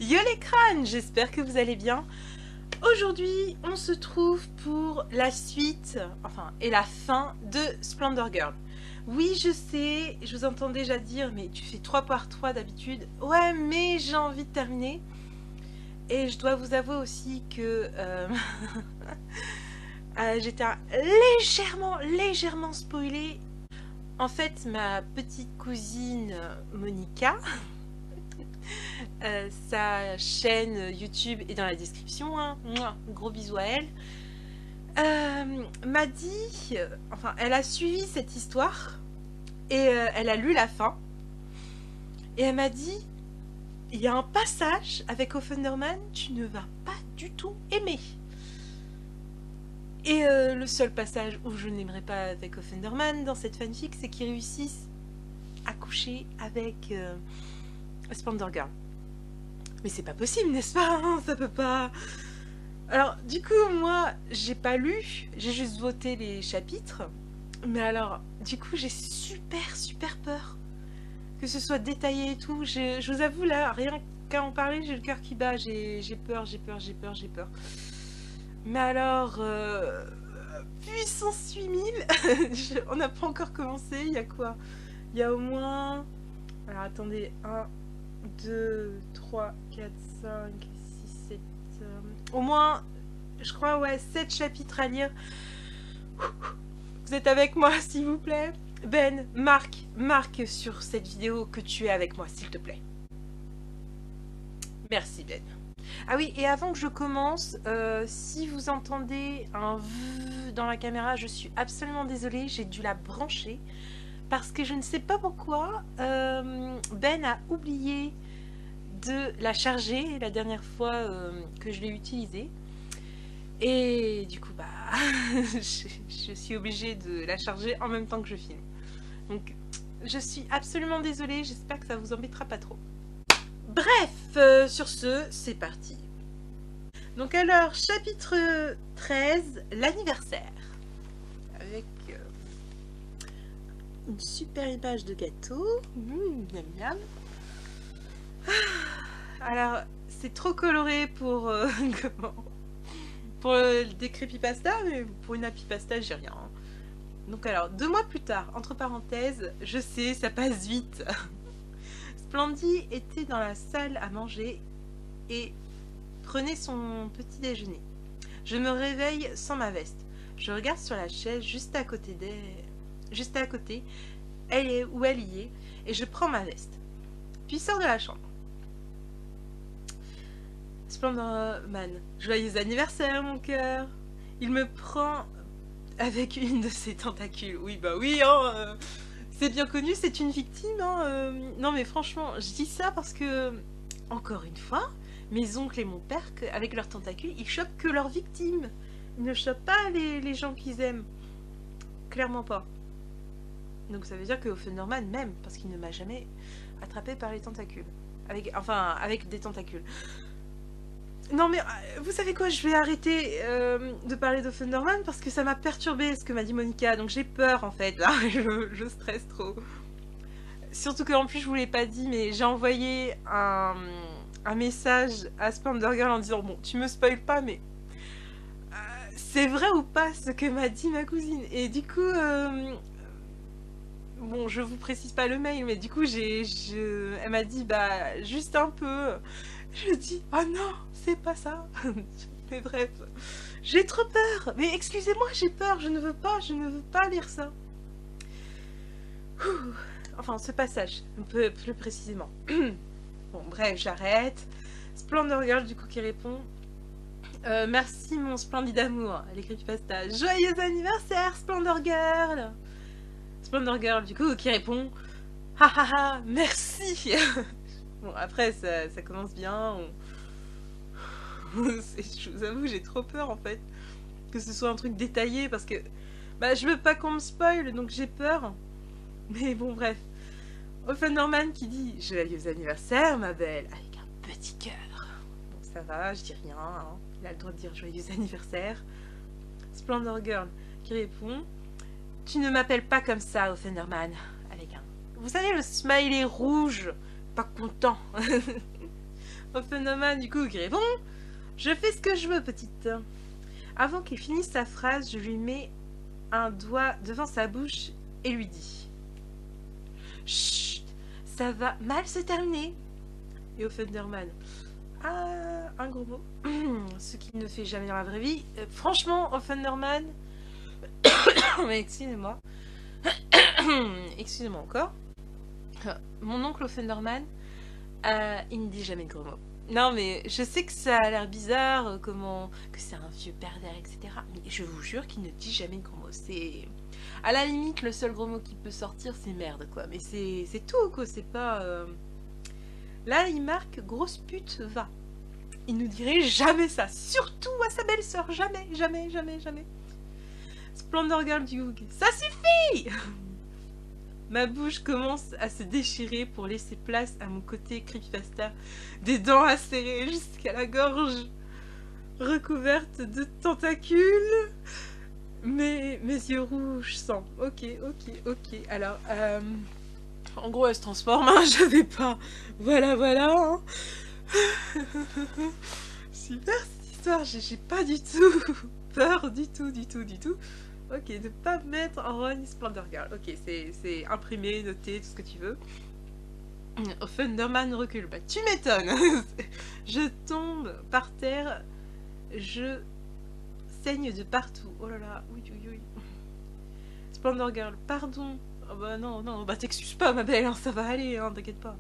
Yo les crânes, j'espère que vous allez bien. Aujourd'hui, on se trouve pour la suite, et la fin de Splendor Girl. Oui, je sais, je vous entends déjà dire, mais tu fais 3 par 3 d'habitude. Ouais, mais j'ai envie de terminer. Et je dois vous avouer aussi que j'étais légèrement spoilée. En fait, ma petite cousine Monica, sa chaîne YouTube est dans la description, hein. Mouah, gros bisous à elle. M'a dit, elle a suivi cette histoire et elle a lu la fin. Et elle m'a dit, il y a un passage avec Offenderman, tu ne vas pas du tout aimer. Et le seul passage où je n'aimerais pas avec Offenderman dans cette fanfic, c'est qu'ils réussissent à coucher avec Splendor Girl. Mais c'est pas possible, n'est-ce pas, hein? Ça peut pas... Alors, du coup, moi, j'ai pas lu, j'ai juste voté les chapitres. Mais alors, du coup, j'ai super peur que ce soit détaillé et tout. Je vous avoue, là, rien qu'à en parler, j'ai le cœur qui bat. J'ai peur. Mais alors, puissance 8000, on n'a pas encore commencé. Il y a quoi? Il y a au moins... Alors, attendez, 1, 2, 3, 4, 5, 6, 7... au moins, je crois, ouais, 7 chapitres à lire. Vous êtes avec moi, s'il vous plaît? Ben, marque sur cette vidéo que tu es avec moi, s'il te plaît. Merci, Ben. Ah oui, et avant que je commence, si vous entendez un V dans la caméra, je suis absolument désolée, j'ai dû la brancher. Parce que je ne sais pas pourquoi, Ben a oublié de la charger la dernière fois que je l'ai utilisée. Et du coup, je suis obligée de la charger en même temps que je filme. Donc, je suis absolument désolée, j'espère que ça vous embêtera pas trop. Bref, sur ce, c'est parti. Donc alors, chapitre 13, l'anniversaire. Avec... une super image de gâteau. Miam miam. Alors, c'est trop coloré pour pour des creepypasta, mais pour une happypasta, j'ai rien. Donc alors, 2 mois plus tard, entre parenthèses, je sais, ça passe vite. Splendie était dans la salle à manger et prenait son petit déjeuner. Je me réveille sans ma veste. Je regarde sur la chaise juste à côté elle est où elle y est, et je prends ma veste. Puis sors de la chambre. Splendorman, joyeux anniversaire mon cœur. Il me prend avec une de ses tentacules. Oui bah oui, hein, c'est bien connu, c'est une victime. Hein, non mais franchement, je dis ça parce que, encore une fois, mes oncles et mon père, avec leurs tentacules, ils chopent que leurs victimes. Ils ne chopent pas les gens qu'ils aiment. Clairement pas. Donc ça veut dire que Offenderman m'aime, parce qu'il ne m'a jamais attrapé par les tentacules. Avec des tentacules. Non mais, vous savez quoi, je vais arrêter de parler d'Offenderman, parce que ça m'a perturbé ce que m'a dit Monica, donc j'ai peur en fait, là, je stresse trop. Surtout qu'en plus je vous l'ai pas dit, mais j'ai envoyé un message à Splendor Girl en disant, bon, tu me spoil pas, mais... c'est vrai ou pas ce que m'a dit ma cousine? Et du coup... bon, je vous précise pas le mail, mais du coup, elle m'a dit, bah, juste un peu. Je dis, oh non, c'est pas ça. Mais bref, j'ai trop peur. Mais excusez-moi, j'ai peur, je ne veux pas lire ça. Enfin, ce passage, un peu plus précisément. Bon, bref, j'arrête. Splendor Girl, du coup, qui répond. Merci, mon splendide amour. Elle écrit du pasta. Joyeux anniversaire, Splendor Girl. Splendor Girl, du coup, qui répond ha, merci. Bon, après, ça commence bien. Je vous avoue, j'ai trop peur, en fait, que ce soit un truc détaillé, parce que je veux pas qu'on me spoil, donc j'ai peur. Mais bon, bref. Offenderman qui dit joyeux anniversaire, ma belle, avec un petit cœur. Bon, ça va, je dis rien, hein. Il a le droit de dire joyeux anniversaire. Splendor Girl qui répond tu ne m'appelles pas comme ça, Offenderman. Avec un... vous savez, le smiley rouge, pas content. Offenderman, du coup, qui répond: je fais ce que je veux, petite. Avant qu'il finisse sa phrase, je lui mets un doigt devant sa bouche et lui dis: chut, ça va mal se terminer. Et Offenderman: ah, un gros mot. Ce qu'il ne fait jamais dans la vraie vie. Franchement, Offenderman, mais excusez-moi. Excusez-moi encore. Mon oncle Offenderman, il ne dit jamais de gros mots. Non, mais je sais que ça a l'air bizarre, que c'est un vieux pervers, etc. Mais je vous jure qu'il ne dit jamais de gros mots. C'est... À la limite, le seul gros mot qui peut sortir, c'est merde, quoi. Mais c'est tout, quoi. C'est pas... Là, il marque grosse pute, va. Il nous dirait jamais ça. Surtout à sa belle-sœur. Jamais, jamais, jamais, jamais. Splendor Girl du Hook. Ça suffit. Ma bouche commence à se déchirer pour laisser place à mon côté creepypasta. Des dents acérées jusqu'à la gorge, recouverte de tentacules. Mes yeux rouges sang. Ok. Alors, en gros, elle se transforme, hein, je vais pas... Voilà. Hein. Super cette histoire, j'ai pas du tout peur, du tout. Ok, de pas me mettre en Ron Splendor Girl. Ok, c'est imprimé, noté, tout ce que tu veux. Thunderman recule. Bah, tu m'étonnes. Je tombe par terre. Je saigne de partout. Oh là là, oui. Splendor Girl, pardon. Oh bah non, bah t'excuses pas ma belle, hein, ça va aller, hein, t'inquiète pas.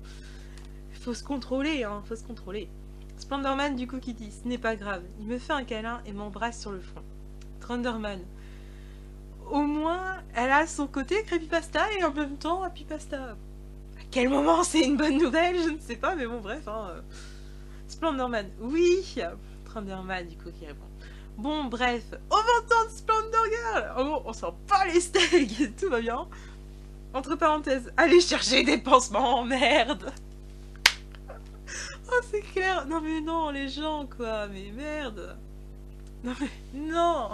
Faut se contrôler, hein, faut se contrôler. Splendorman du coup qui dit: ce n'est pas grave. Il me fait un câlin et m'embrasse sur le front. Thunderman: au moins, elle a son côté creepypasta et en même temps happy pasta. À quel moment c'est une bonne nouvelle? Je ne sais pas, mais bon, bref. Hein. Splendorman: oui. Thunderman, du coup, qui répond: bon, bref, au 20 ans de Splendor Girl. Oh, bon, on sent pas les steaks, tout va bien. Entre parenthèses, allez chercher des pansements, merde. Oh, c'est clair. Non, mais non, les gens, quoi, mais merde. Non, mais non.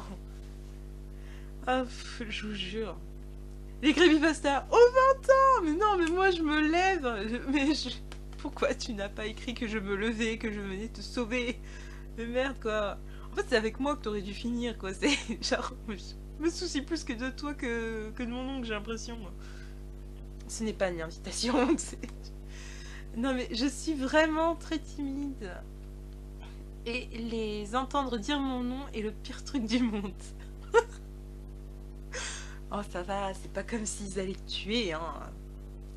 Ah, je vous jure. Les creepypasta, oh 20 ans. Mais non, mais moi je me lève. Pourquoi tu n'as pas écrit que je me levais, que je venais te sauver? Mais merde, quoi. En fait, c'est avec moi que t'aurais dû finir, quoi. C'est genre, je me soucie plus que de toi que de mon oncle, j'ai l'impression. Ce n'est pas une invitation. Non, mais je suis vraiment très timide. Et les entendre dire mon nom est le pire truc du monde. Oh, ça va, c'est pas comme s'ils allaient te tuer, hein.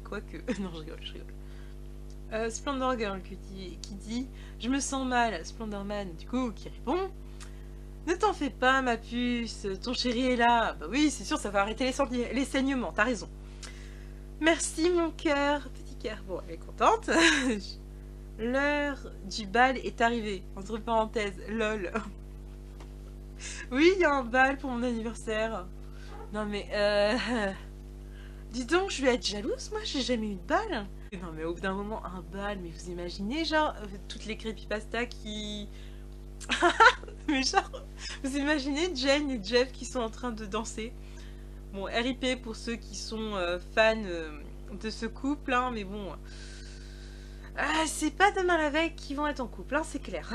Quoique... non, je rigole. Splendor Girl qui dit: je me sens mal. Splendorman, du coup, qui répond: ne t'en fais pas, ma puce, ton chéri est là. Bah oui, c'est sûr, ça va arrêter les saignements, t'as raison. Merci, mon cœur. Petit cœur. Bon, elle est contente. L'heure du bal est arrivée. Entre parenthèses, lol. Oui, il y a un bal pour mon anniversaire. Non mais dis donc, je vais être jalouse, moi j'ai jamais eu de bal. Non mais au bout d'un moment, un bal, mais vous imaginez genre toutes les creepypasta qui... mais genre, vous imaginez Jane et Jeff qui sont en train de danser. Bon, RIP pour ceux qui sont fans de ce couple, hein, mais bon... c'est pas demain la veille qu'ils vont être en couple, hein, c'est clair.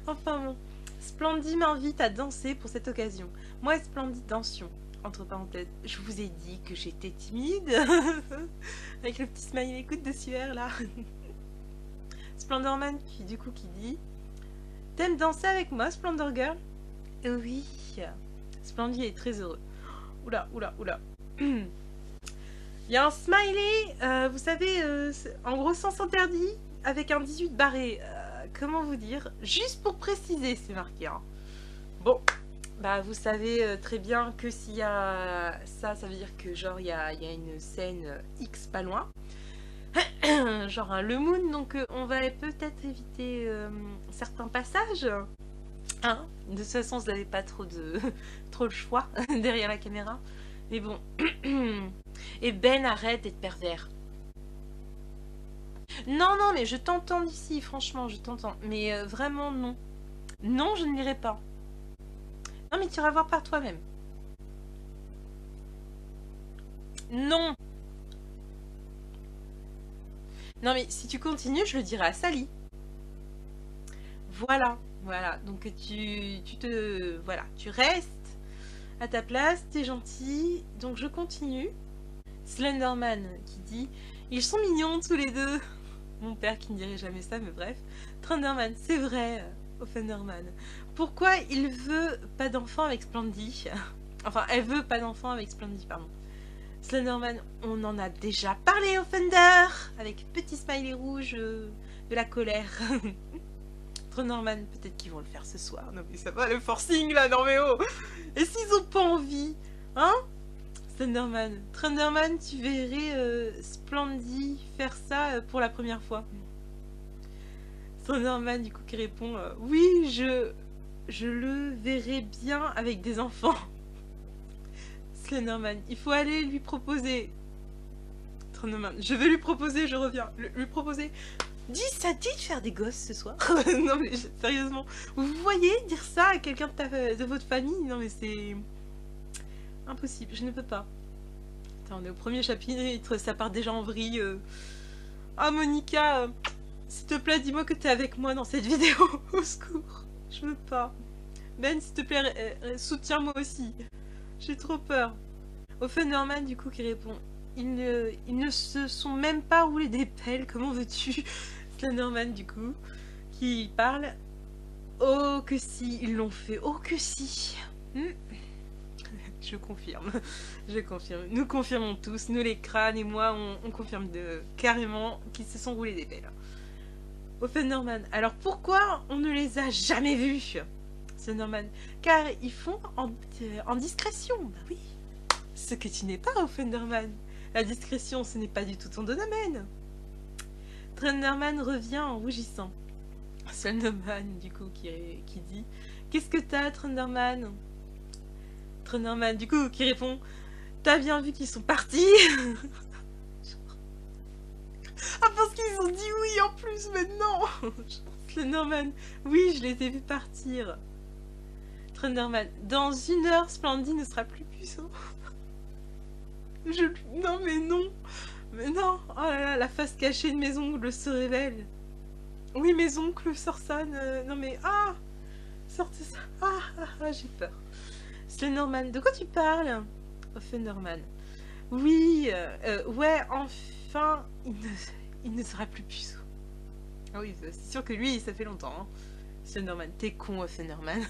Enfin bon. Splendid m'invite à danser pour cette occasion. Moi et Splendid dansions. Entre parenthèses, je vous ai dit que j'étais timide. Avec le petit smiley écoute de sueur là. Splendorman qui du coup qui dit: t'aimes danser avec moi, Splendor Girl? Oui. Splendid est très heureux. Oula. Il y a un smiley, vous savez, en gros sens interdit, avec un 18 barré. Comment vous dire? Juste pour préciser, c'est marqué. Hein. Bon, bah vous savez très bien que s'il y a ça, ça veut dire que genre il y a une scène X pas loin. Genre un le moon, donc on va peut-être éviter certains passages. Hein, de toute façon, vous n'avez pas trop le choix derrière la caméra. Mais bon. Et Ben, arrête d'être pervers. Non, mais je t'entends d'ici, franchement, je t'entends. Mais vraiment, non. Non, je ne lirai pas. Non, mais tu iras voir par toi-même. Non. Non mais si tu continues, je le dirai à Sally. Voilà, voilà. Donc voilà, tu restes à ta place, t'es gentil. Donc je continue. Slenderman qui dit, ils sont mignons tous les deux. Mon père qui ne dirait jamais ça, mais bref. Thunderman, c'est vrai, Offenderman. Pourquoi il veut pas d'enfant avec Splendy? Enfin, elle veut pas d'enfant avec Splendy, pardon. Slenderman, on en a déjà parlé, Offender, avec petit smiley rouge de la colère. Thunderman, peut-être qu'ils vont le faire ce soir. Non mais ça va le forcing là, non mais oh. Et s'ils ont pas envie, hein? Thunderman, tu verrais Splendy faire ça pour la première fois. Thunderman du coup qui répond oui, je le verrai bien avec des enfants. Slenderman, il faut aller lui proposer. Thunderman, je vais lui proposer, je reviens. Lui proposer. Ça dit de faire des gosses ce soir? Non mais sérieusement, vous voyez dire ça à quelqu'un de votre famille? Non mais c'est impossible, je ne peux pas. Attends, on est au premier chapitre, ça part déjà en vrille. Ah Monica, s'il te plaît, dis-moi que t'es avec moi dans cette vidéo. Au secours, je veux pas. Ben, s'il te plaît, soutiens-moi aussi. J'ai trop peur. Offenderman, du coup, qui répond. Ils ne se sont même pas roulés des pelles, comment veux-tu? Slenderman, du coup, qui parle. Oh que si, ils l'ont fait. Oh que si. Je confirme. Je confirme. Nous confirmons tous, nous les crânes et moi, on confirme carrément qu'ils se sont roulés des pelles. Offenderman, alors pourquoi on ne les a jamais vus? Slenderman, car ils font en discrétion. Bah oui. Ce que tu n'es pas, Offenderman. La discrétion, ce n'est pas du tout ton domaine. Thunderman revient en rougissant. Slenderman, du coup, qui dit qu'est-ce que t'as, Thunderman? Thunderman, du coup, qui répond t'as bien vu qu'ils sont partis? Ah, parce qu'ils ont dit oui en plus maintenant. Slenderman, oui, je les ai vus partir. Thunderman, dans 1 heure, Splendy ne sera plus puissant. Non mais non. Mais non. Oh là là, la face cachée de mes ongles se révèle. Oui, mes oncles sortent ça. Non mais... Ah, sortez ça. J'ai peur. Slenderman, de quoi tu parles? Offenderman. Oui, ouais, enfin, il ne sera plus puceau. Ah oui, c'est sûr que lui, ça fait longtemps. Hein. Slenderman, t'es con, Offenderman.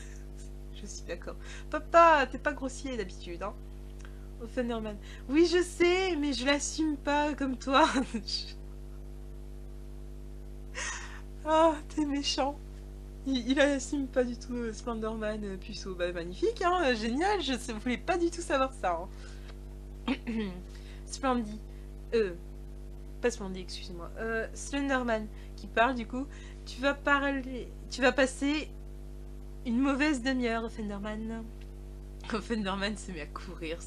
Je suis d'accord. Papa, t'es pas grossier d'habitude. Hein. Offenderman. Oui, je sais, mais je l'assume pas comme toi. Ah, t'es méchant. Il assume pas du tout Slenderman puceau. Bah, magnifique, hein, génial. Je voulais pas du tout savoir ça. Hein. Splendy. Pas Splendy, excusez-moi. Slenderman qui parle du coup. Tu vas passer une mauvaise demi-heure, Offenderman. Offenderman se met à courir,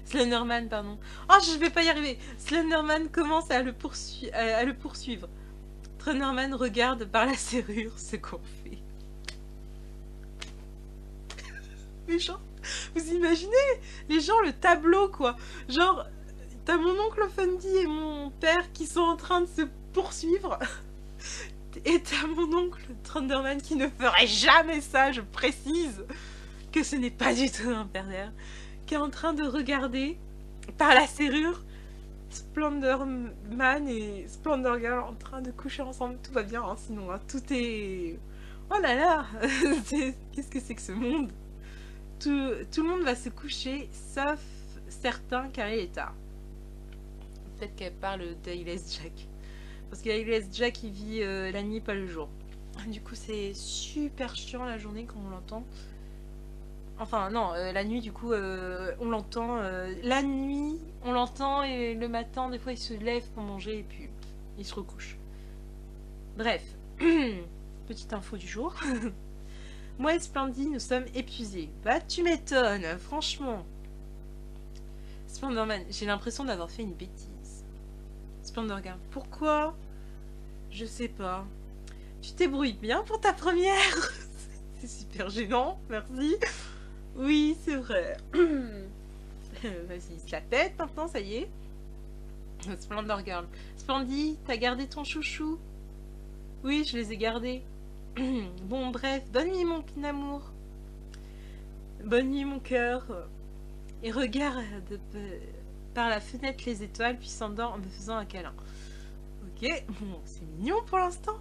Slenderman, pardon. Oh, je vais pas y arriver. Slenderman commence à le poursuivre. Thunderman regarde par la serrure ce qu'on fait. Méchant. Vous imaginez les gens, le tableau, quoi. Genre, t'as mon oncle Fundy et mon père qui sont en train de se poursuivre. Et t'as mon oncle Thunderman qui ne ferait jamais ça, je précise que ce n'est pas du tout un pervers, qui est en train de regarder par la serrure Splenderman et Splendor Girl en train de coucher ensemble. Tout va bien, hein, sinon hein, tout est... Oh là là. Qu'est-ce que c'est que ce monde? Tout le monde va se coucher, sauf certains, car il est tard. Peut-être qu'elle parle d'Ailes Jack. Parce qu'Ailes Jack, il vit la nuit, pas le jour. Du coup, c'est super chiant la journée quand on l'entend. Enfin, non, la nuit, du coup, on l'entend. La nuit, on l'entend, et le matin, des fois, il se lève pour manger, et puis il se recouche. Bref, petite info du jour. Moi et Splendy, nous sommes épuisés. Bah, tu m'étonnes, franchement. Splendorman, j'ai l'impression d'avoir fait une bêtise. Splendorgirl, pourquoi? Je sais pas. Tu t'ébrouilles bien pour ta première? C'est super gênant, merci. Oui, c'est vrai. Vas-y, il se la pète maintenant, ça y est. Splendor Girl. Splendid, t'as gardé ton chouchou? Oui, je les ai gardés. Bon, bref, bonne nuit, mon amour. Bonne nuit, mon cœur. Et regarde par la fenêtre les étoiles, puis s'endort en me faisant un câlin. Ok, bon, c'est mignon pour l'instant.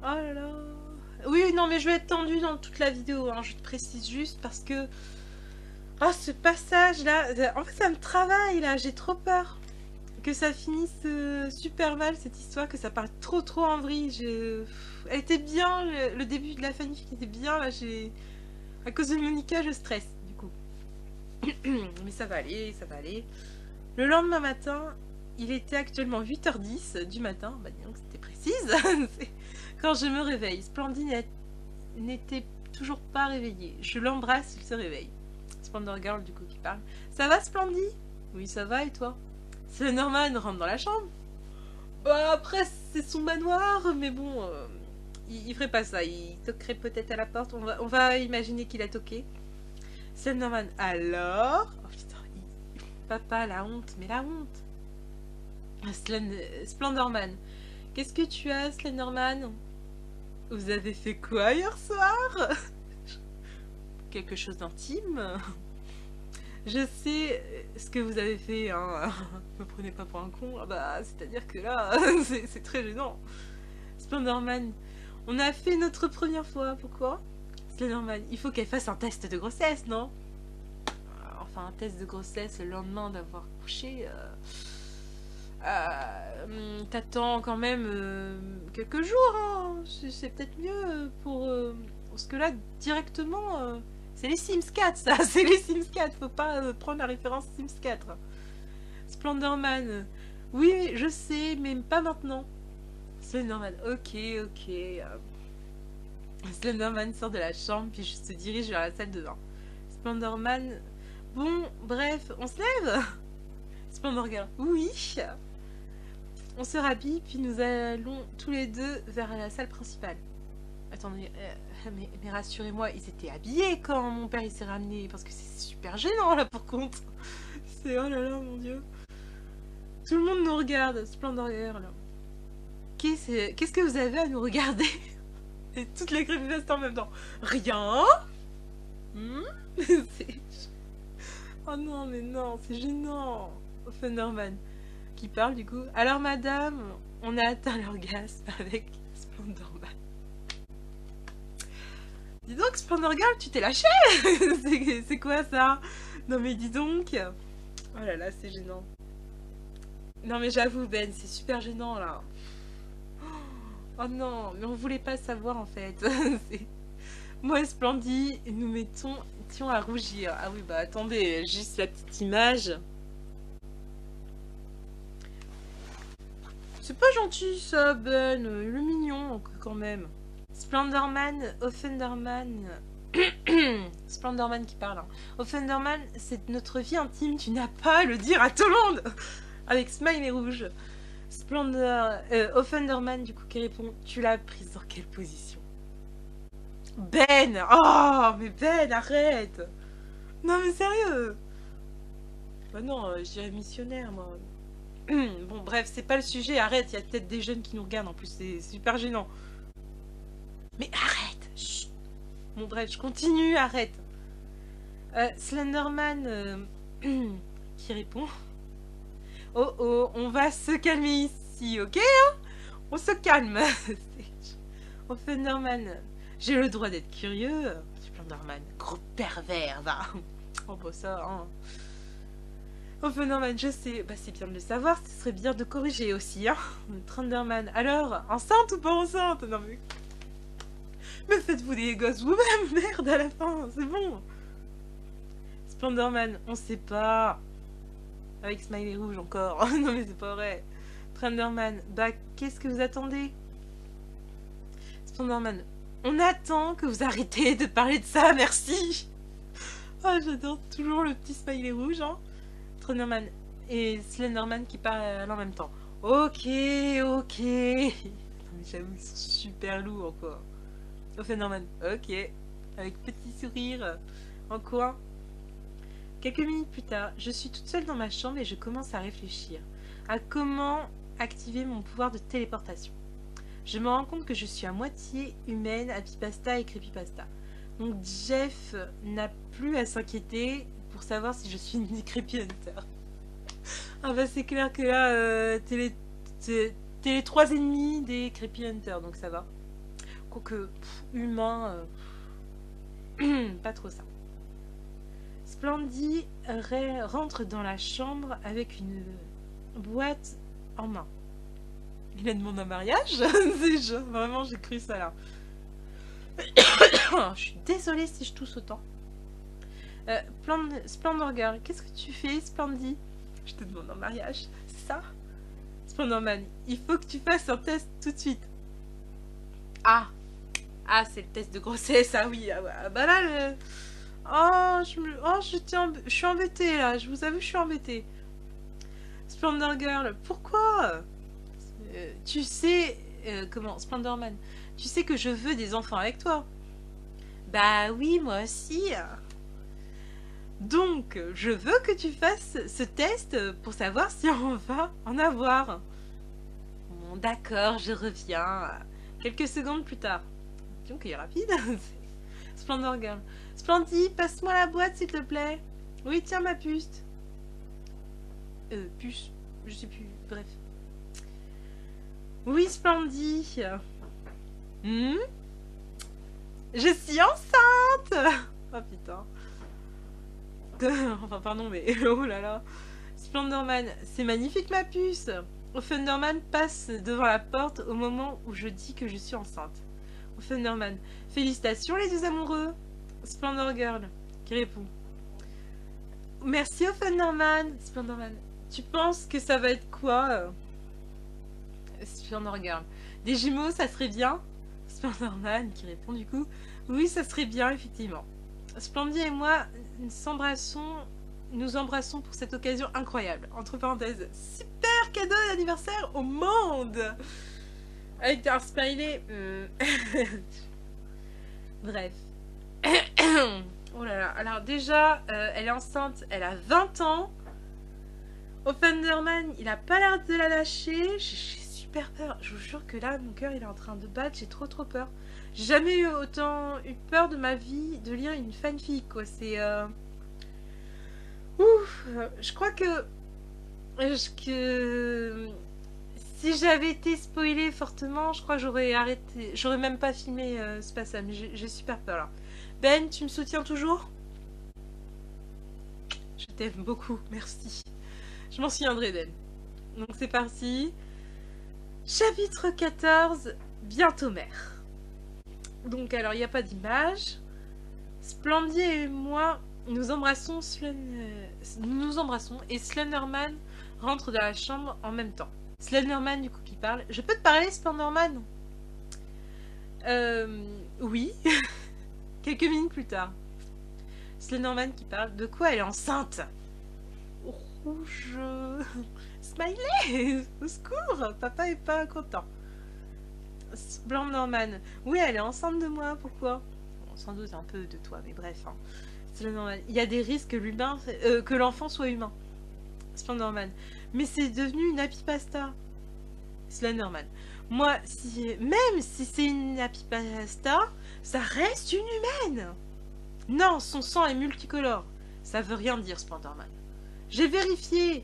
Oh là là. Oui, non, mais je vais être tendue dans toute la vidéo, hein. Je te précise juste parce que... Oh, ce passage-là, en fait, ça me travaille, là. J'ai trop peur que ça finisse super mal, cette histoire, que ça parte trop en vrille. Elle était bien, le début de la fanfic était bien, là, à cause de Monica, je stresse, du coup. Mais ça va aller, ça va aller. Le lendemain matin, il était actuellement 8h10 du matin, bah disons que c'était précise, quand je me réveille. Splendid n'était toujours pas réveillé. Je l'embrasse, il se réveille. Splendor Girl, du coup, qui parle. Ça va, Splendid? Oui, ça va, et toi? C'est Norman rentre dans la chambre. Bah, après, c'est son manoir, mais bon, il ferait pas ça. Il toquerait peut-être à la porte. On va imaginer qu'il a toqué. C'est Norman. Alors? Oh putain, papa, la honte, mais la honte. Splendorman. Qu'est-ce que tu as, Slenderman? Vous avez fait quoi hier soir? Quelque chose d'intime? Je sais ce que vous avez fait, hein. Me prenez pas pour un con. Ah bah, c'est-à-dire que là, c'est très gênant. Splendorman. On a fait notre première fois. Pourquoi? Slenderman. Il faut qu'elle fasse un test de grossesse, non? Enfin, un test de grossesse le lendemain d'avoir couché. T'attends quand même quelques jours, hein. C'est peut-être mieux pour... parce que là, directement, c'est les Sims 4, ça. C'est les Sims 4. Faut pas prendre la référence Sims 4. Splendorman. Oui, je sais, mais pas maintenant. Slenderman. Ok. Slenderman sort de la chambre, puis je se dirige vers la salle de bain. Splendorman. Bon, bref, on se lève? Splendor Girl. Oui. On se rhabille, puis nous allons tous les deux vers la salle principale. Attendez, mais rassurez-moi, ils étaient habillés quand mon père il s'est ramené, parce que c'est super gênant là pour contre. C'est oh là là, mon dieu. Tout le monde nous regarde, Splendor Girl. Qu'est-ce que vous avez à nous regarder? Et toutes les creepypastas en même temps. Rien. Oh non, mais non, c'est gênant. Thunderman qui parle du coup. Alors madame, on a atteint l'orgasme avec Splendorman. Dis donc, Splendor Girl, tu t'es lâché. C'est quoi ça? Non mais dis donc. Oh là là, c'est gênant. Non mais j'avoue Ben, c'est super gênant là. Oh non, mais on voulait pas savoir en fait. Moi et Splendid, nous mettions à rougir. Ah oui, bah attendez, juste la petite image. C'est pas gentil ça, Ben. Il est mignon quand même. Splendorman, Offenderman. Splendorman qui parle. Hein. Offenderman, c'est notre vie intime. Tu n'as pas à le dire à tout le monde. Avec smiley rouge. Offenderman, du coup, qui répond. Tu l'as prise dans quelle position? Ben! Oh, mais Ben, arrête! Non, mais sérieux! Bah non, je dirais missionnaire, moi. Bon, bref, c'est pas le sujet, arrête, il y a peut-être des jeunes qui nous regardent, en plus, c'est super gênant. Mais arrête! Chut. Bon, bref, je continue, arrête. Slenderman qui répond. Oh, on va se calmer ici, ok? Hein? On se calme. Offenderman. J'ai le droit d'être curieux. Splendorman, gros pervers, va. Oh, bah ça, hein. Offenderman, je sais. Bah, c'est bien de le savoir. Ce serait bien de corriger aussi, hein. Thunderman, alors, enceinte ou pas enceinte? Non, mais faites-vous des gosses vous-même, merde, à la fin, c'est bon. Splendorman, on sait pas. Avec smiley rouge encore. Non, mais c'est pas vrai. Thunderman, bah, qu'est-ce que vous attendez? Splendorman, on attend que vous arrêtez de parler de ça, merci. Oh, j'adore toujours le petit smiley rouge, hein. Thunderman et Slenderman qui parlent en même temps. Ok. Non, mais j'avoue, ils sont super lourds, quoi. Thunderman, ok. Avec petit sourire en coin. Quelques minutes plus tard, je suis toute seule dans ma chambre et je commence à réfléchir. à comment activer mon pouvoir de téléportation. Je me rends compte que je suis à moitié humaine, Happypasta et Creepypasta. Donc Jeff n'a plus à s'inquiéter pour savoir si je suis une Creepy Hunter. Ah bah c'est clair que là, t'es les trois ennemis des Creepy Hunter, donc ça va. Quoique, humain, pas trop ça. Splendid rentre dans la chambre avec une boîte en main. Il a demandé un mariage. Vraiment, j'ai cru ça là. Je suis désolée si je tousse autant. Splendor Girl, qu'est-ce que tu fais, Splendid? Je te demande un mariage, c'est ça? Splendor Man, il faut que tu fasses un test tout de suite. Ah, c'est le test de grossesse, ah oui, bah là, je suis embêtée là, je vous avoue, je suis embêtée. Splendor Girl, pourquoi? Tu sais, Splendor Man, tu sais que je veux des enfants avec toi. Bah oui, moi aussi. Donc, je veux que tu fasses ce test pour savoir si on va en avoir. Bon, d'accord, je reviens. Quelques secondes plus tard. Donc, il est rapide. Splendor Girl. Splendid, passe-moi la boîte, s'il te plaît. Oui, tiens ma puce. Puce, je sais plus, bref. Oui, Splendid. Je suis enceinte. Oh putain. Enfin, pardon, mais oh là là. Splendorman, c'est magnifique ma puce. Thunderman passe devant la porte au moment où je dis que je suis enceinte. Thunderman, félicitations les deux amoureux. Splendor Girl, qui répond. Merci Thunderman. Splendorman, tu penses que ça va être quoi? Splendor Girl, des jumeaux, ça serait bien. Splendorman, qui répond du coup. Oui, ça serait bien, effectivement. Splendid et moi nous embrassons pour cette occasion incroyable. Entre parenthèses, super cadeau d'anniversaire au monde. Avec un smiley. Bref. Oh là là. Alors déjà, elle est enceinte, elle a 20 ans. Au Thunderman, il a pas l'air de la lâcher. J'ai super peur. Je vous jure que là, mon cœur, il est en train de battre. J'ai trop peur. J'ai jamais eu autant eu peur de ma vie de lire une fanfic, quoi. C'est... Ouf. Je crois que si j'avais été spoilée fortement, je crois que j'aurais arrêté. J'aurais même pas filmé ce passage. Mais j'ai super peur, là. Ben, tu me soutiens toujours? Je t'aime beaucoup, merci. Je m'en souviendrai d'elle. Donc c'est parti. Chapitre 14, bientôt mère. Donc alors il n'y a pas d'image. Splendid et moi nous embrassons et Slenderman rentre dans la chambre en même temps. Slenderman du coup qui parle. Je peux te parler Slenderman? Oui. Quelques minutes plus tard. Slenderman qui parle. De quoi elle est enceinte? Rouge. Smiley. Au secours. Papa est pas content. Slenderman. Oui, elle est enceinte de moi. Pourquoi? Bon, sans doute un peu de toi, mais bref. Hein. Slenderman. Il y a des risques que l'enfant soit humain. Slenderman. Mais c'est devenu une Happypasta. Slenderman. Moi, même si c'est une Happypasta, ça reste une humaine. Non, son sang est multicolore. Ça veut rien dire, Slenderman. J'ai vérifié.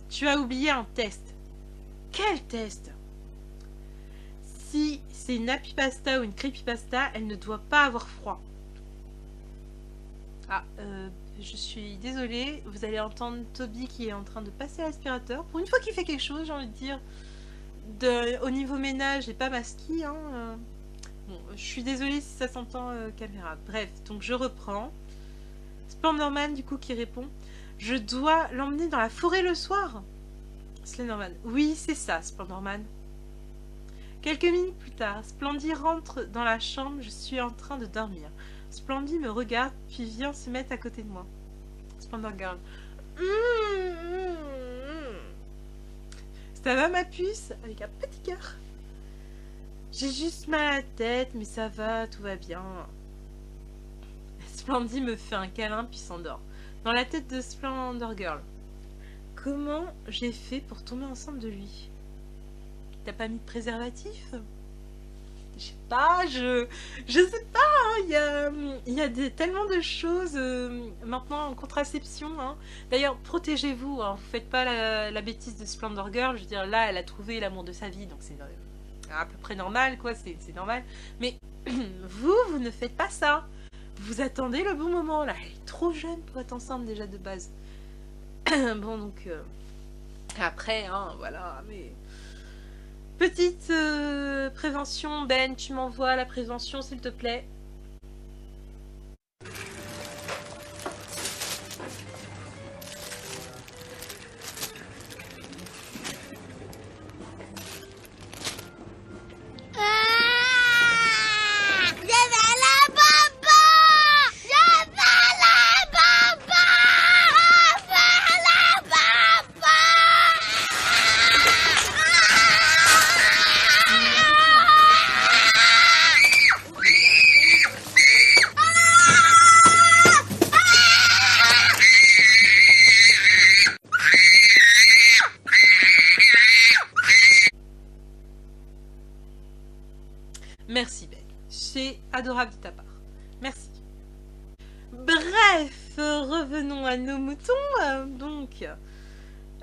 Tu as oublié un test. Quel test? Si c'est une Happypasta ou une Creepypasta, elle ne doit pas avoir froid. Ah, je suis désolée. Vous allez entendre Toby qui est en train de passer l'aspirateur. Pour une fois qu'il fait quelque chose, j'ai envie de dire. Au niveau ménage et pas masqué. Hein, Bon, je suis désolée si ça s'entend caméra. Bref, donc je reprends. Slenderman du coup qui répond. Je dois l'emmener dans la forêt le soir. Slenderman. Oui, c'est ça, Slenderman. Quelques minutes plus tard, Splendid rentre dans la chambre. Je suis en train de dormir. Splendid me regarde, puis vient se mettre à côté de moi. Splendor Girl. Ça va ma puce? Avec un petit cœur. J'ai juste mal à la tête, mais ça va, tout va bien. Splendid me fait un câlin puis s'endort. Dans la tête de Splendor Girl. comment j'ai fait pour tomber enceinte de lui? T'as pas mis de préservatif? Je sais pas, je sais pas, hein, il y a tellement de choses maintenant en contraception, hein. D'ailleurs, protégez-vous, hein, vous faites pas la bêtise de Splendor Girl, je veux dire, là, elle a trouvé l'amour de sa vie, donc c'est à peu près normal, quoi, c'est normal. Mais vous ne faites pas ça. Vous attendez le bon moment, là, elle est trop jeune pour être enceinte déjà de base. Bon, donc, après, hein, voilà, mais... Petite prévention, Ben, tu m'envoies la prévention s'il te plaît. Merci Ben, c'est adorable de ta part. Merci. Bref, revenons à nos moutons. Donc,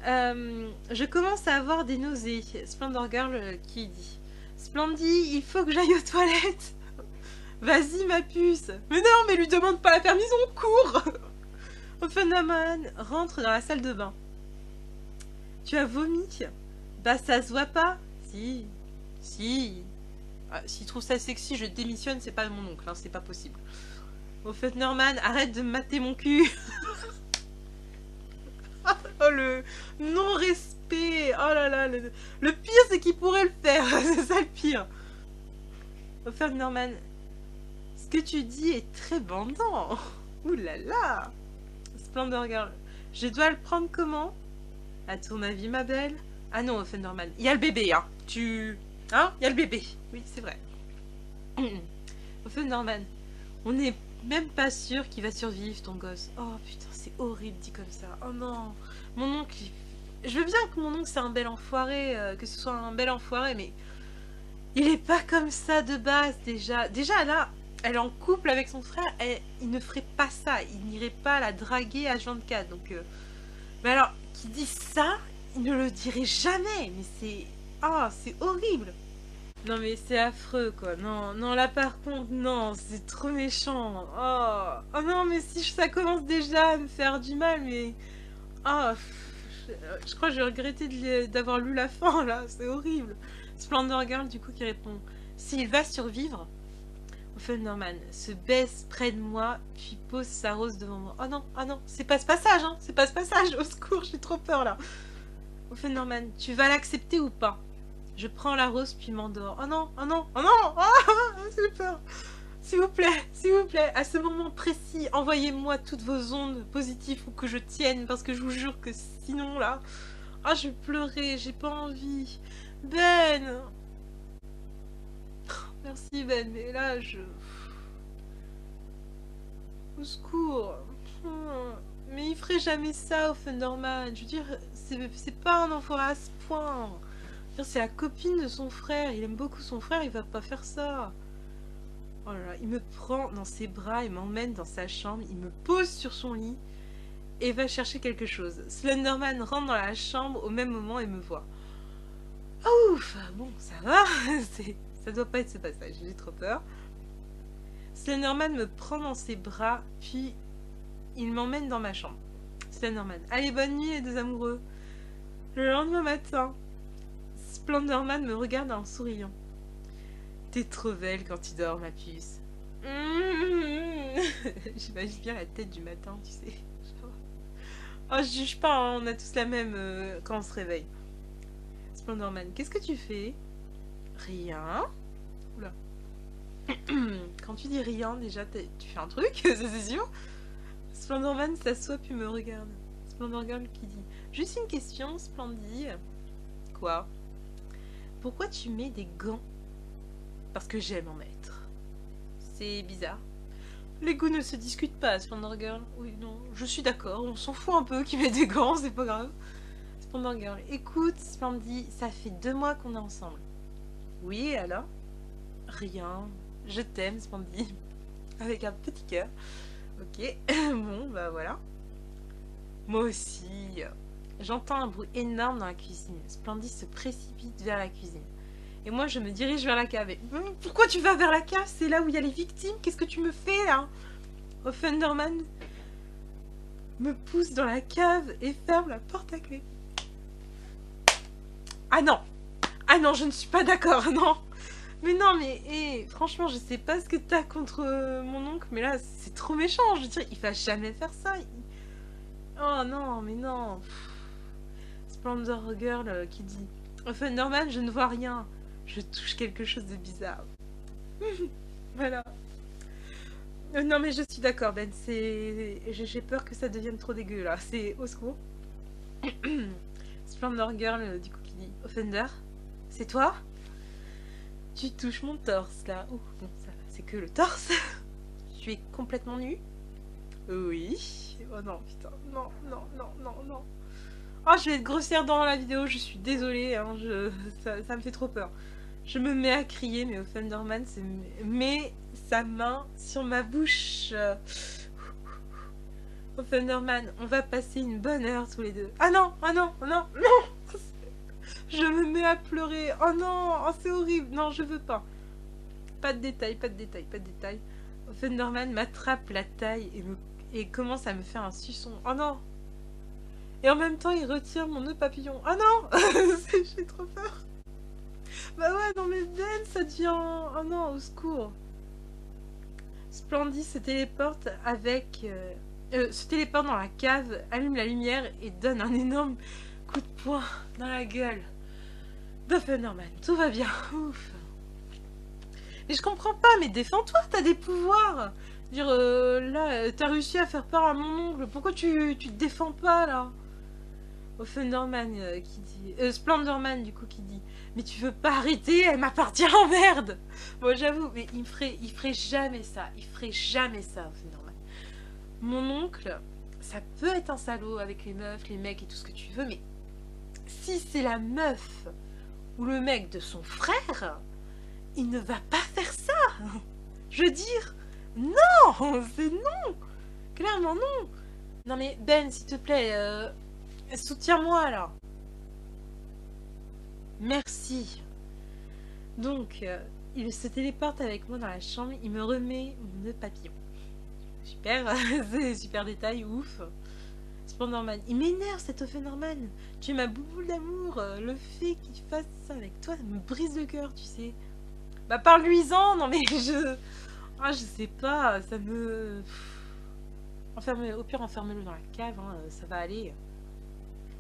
je commence à avoir des nausées. Splendor Girl qui dit Splendie, il faut que j'aille aux toilettes. Vas-y ma puce. Mais non, mais lui demande pas la permission, cours. Ophenaman rentre dans la salle de bain. Tu as vomi? Bah ça se voit pas. Si. Ah, s'il trouve ça sexy, je démissionne, c'est pas mon oncle, hein, c'est pas possible. Norman, arrête de me mater mon cul. Oh le non-respect. Oh là là, le pire c'est qu'il pourrait le faire, c'est ça le pire. Norman, ce que tu dis est très bandant. Ouh là là. Splendor Girl, je dois le prendre comment? À ton avis ma belle? Ah non, Norman, il y a le bébé, hein. Hein? Il y a le bébé. Oui, c'est vrai. Norman, on n'est même pas sûr qu'il va survivre, ton gosse. Oh putain, c'est horrible dit comme ça. Oh non. Mon oncle, je veux bien que mon oncle c'est un bel enfoiré, que ce soit un bel enfoiré, mais il est pas comme ça de base déjà. Déjà là, elle est en couple avec son frère, il ne ferait pas ça. Il n'irait pas la draguer à 24. Donc, mais alors, qui dit ça, il ne le dirait jamais. Mais c'est... Ah, c'est horrible. Non mais c'est affreux quoi. Non, non là par contre, non, c'est trop méchant. Oh, oh non mais si ça commence déjà à me faire du mal, mais... Oh, je crois que j'ai regretté d'avoir lu la fin là, c'est horrible. Splendor Girl du coup qui répond s'il va survivre, Norman se baisse près de moi puis pose sa rose devant moi. Oh non, c'est pas ce passage, hein, c'est pas ce passage, au secours, j'ai trop peur là. Norman, tu vas l'accepter ou pas? Je prends la rose puis m'endors. Oh non, oh non, oh non, j'ai peur. S'il vous plaît, à ce moment précis, envoyez-moi toutes vos ondes positives ou que je tienne, parce que je vous jure que sinon là... Ah, je vais pleurer, j'ai pas envie. Ben! Merci Ben, mais là, Au secours. Mais il ferait jamais ça au Norman. Je veux dire, c'est pas un enfant à ce point. C'est la copine de son frère, il aime beaucoup son frère, il va pas faire ça. Oh là là, il me prend dans ses bras, il m'emmène dans sa chambre, il me pose sur son lit et va chercher quelque chose. Slenderman rentre dans la chambre au même moment et me voit. Oh, ouf, bon, ça va, ça doit pas être ce passage, j'ai trop peur. Slenderman me prend dans ses bras, puis il m'emmène dans ma chambre. Slenderman, allez, bonne nuit les deux amoureux. Le lendemain matin, Splendorman me regarde en souriant. T'es trop belle quand tu dors, ma puce. J'imagine bien la tête du matin, tu sais. Oh, je juge pas, hein, on a tous la même quand on se réveille. Splendorman, qu'est-ce que tu fais? Rien. Oula. Quand tu dis rien, déjà, tu fais un truc, ça c'est sûr. Splendorman s'assoit puis me regarde. Splendor Girl qui dit juste une question, Splendie. Quoi? Pourquoi tu mets des gants? Parce que j'aime en mettre. C'est bizarre. Les goûts ne se discutent pas, Splendor Girl. Oui, non, je suis d'accord, on s'en fout un peu qu'il met des gants, c'est pas grave. Cependant, girl, écoute, Splendid, ça fait 2 mois qu'on est ensemble. Oui, et alors? Rien. Je t'aime, Splendid. Avec un petit cœur. Ok, bon, bah voilà. Moi aussi. J'entends un bruit énorme dans la cuisine. Splendid se précipite vers la cuisine. Et moi, je me dirige vers la cave. Et, pourquoi tu vas vers la cave? C'est là où il y a les victimes. Qu'est-ce que tu me fais, là? Thunderman me pousse dans la cave et ferme la porte à clé. Ah non! Ah non, je ne suis pas d'accord, non! Mais non, mais franchement, je sais pas ce que t'as contre mon oncle, mais là, c'est trop méchant. Je veux dire, il va jamais faire ça. Oh non, mais non. Splendor Girl qui dit Thunderman, je ne vois rien. Je touche quelque chose de bizarre. Voilà. Non, mais je suis d'accord, Ben. J'ai peur que ça devienne trop dégueu, là. C'est au secours. Splendor Girl, du coup, qui dit Thunder, c'est toi? Tu touches mon torse, là. Oh, bon, ça va, c'est que le torse. Tu es complètement nu? Oui. Oh non, putain. Non, non, non, non, non. Oh, je vais être grossière dans la vidéo, je suis désolée, hein, ça me fait trop peur. Je me mets à crier, mais Thunderman met sa main sur ma bouche. Thunderman, on va passer une bonne heure tous les deux. Ah non, ah non, non, non. Je me mets à pleurer. Oh non, oh, c'est horrible. Non, je veux pas. Pas de détails, pas de détails, pas de détails. Thunderman m'attrape la taille et commence à me faire un suçon. Oh non. Et en même temps, il retire mon nœud papillon. Ah non. J'ai trop peur. Bah ouais, non mais Ben, ça devient... Oh non, au secours. Splendid se téléporte avec... se téléporte dans la cave, allume la lumière et donne un énorme coup de poing dans la gueule de Thunderman. Tout va bien. Ouf. Mais je comprends pas, mais défends-toi, t'as des pouvoirs. Dire, là, t'as réussi à faire peur à mon oncle. Pourquoi tu te défends pas, là? Thunderman qui dit... Splendorman, du coup, qui dit... Mais tu veux pas arrêter? Elle m'appartient en merde. Bon, j'avoue, mais il ferait jamais ça. Il ferait jamais ça, Thunderman. Mon oncle, ça peut être un salaud avec les meufs, les mecs et tout ce que tu veux, mais si c'est la meuf ou le mec de son frère, il ne va pas faire ça. Je veux dire, non, c'est non. Clairement non. Non mais Ben, s'il te plaît, soutiens-moi là. Merci. Donc, il se téléporte avec moi dans la chambre, il me remet mon nœud papillon. Super, c'est super détail, ouf. Splendorman, il m'énerve cet Thunderman. Tu es ma bouboule d'amour. Le fait qu'il fasse ça avec toi, ça me brise le cœur, tu sais. Bah parle-lui-en, non mais je... Ah je sais pas, ça me... Au pire enferme-le dans la cave, hein, ça va aller.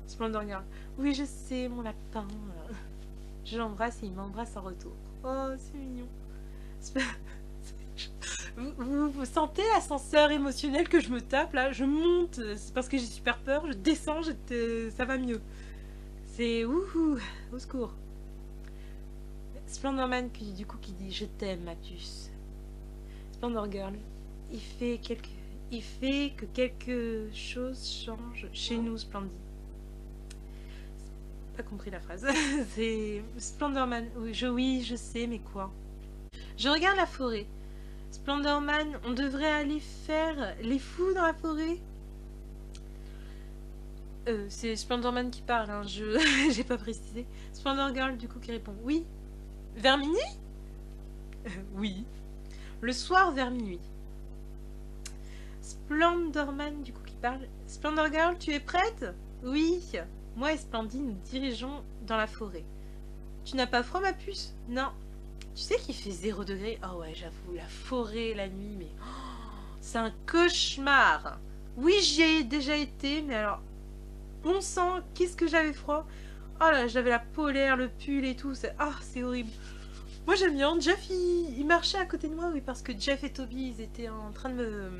Splendor Girl, oui je sais mon lapin. Je l'embrasse et il m'embrasse en retour. Oh c'est mignon. Vous sentez l'ascenseur émotionnel que je me tape là? Je monte, c'est parce que j'ai super peur, je descends, ça va mieux. C'est ouhou, au secours. Splendorman du coup qui dit je t'aime ma puce. Splendor Girl, il fait que quelque chose change chez nous, Splendid. Pas compris la phrase. C'est Splendorman, oui je sais mais quoi? Je regarde la forêt. Splendorman, on devrait aller faire les fous dans la forêt. C'est Splendorman qui parle, hein, j'ai pas précisé. Splendor Girl du coup qui répond oui. Vers minuit? Oui. Le soir vers minuit. Splendorman du coup qui parle. Splendor Girl, tu es prête? Oui. Moi et Splendid nous dirigeons dans la forêt. Tu n'as pas froid ma puce? Non. Tu sais qu'il fait 0 degré? Oh ouais, j'avoue, la forêt, la nuit, mais... Oh, c'est un cauchemar. Oui, j'y ai déjà été, mais alors... Bon sang, qu'est-ce que j'avais froid. Oh là, j'avais la polaire, le pull et tout. C'est horrible. Moi, j'aime bien. Jeff, il marchait à côté de moi, oui, parce que Jeff et Toby, ils étaient en train de me...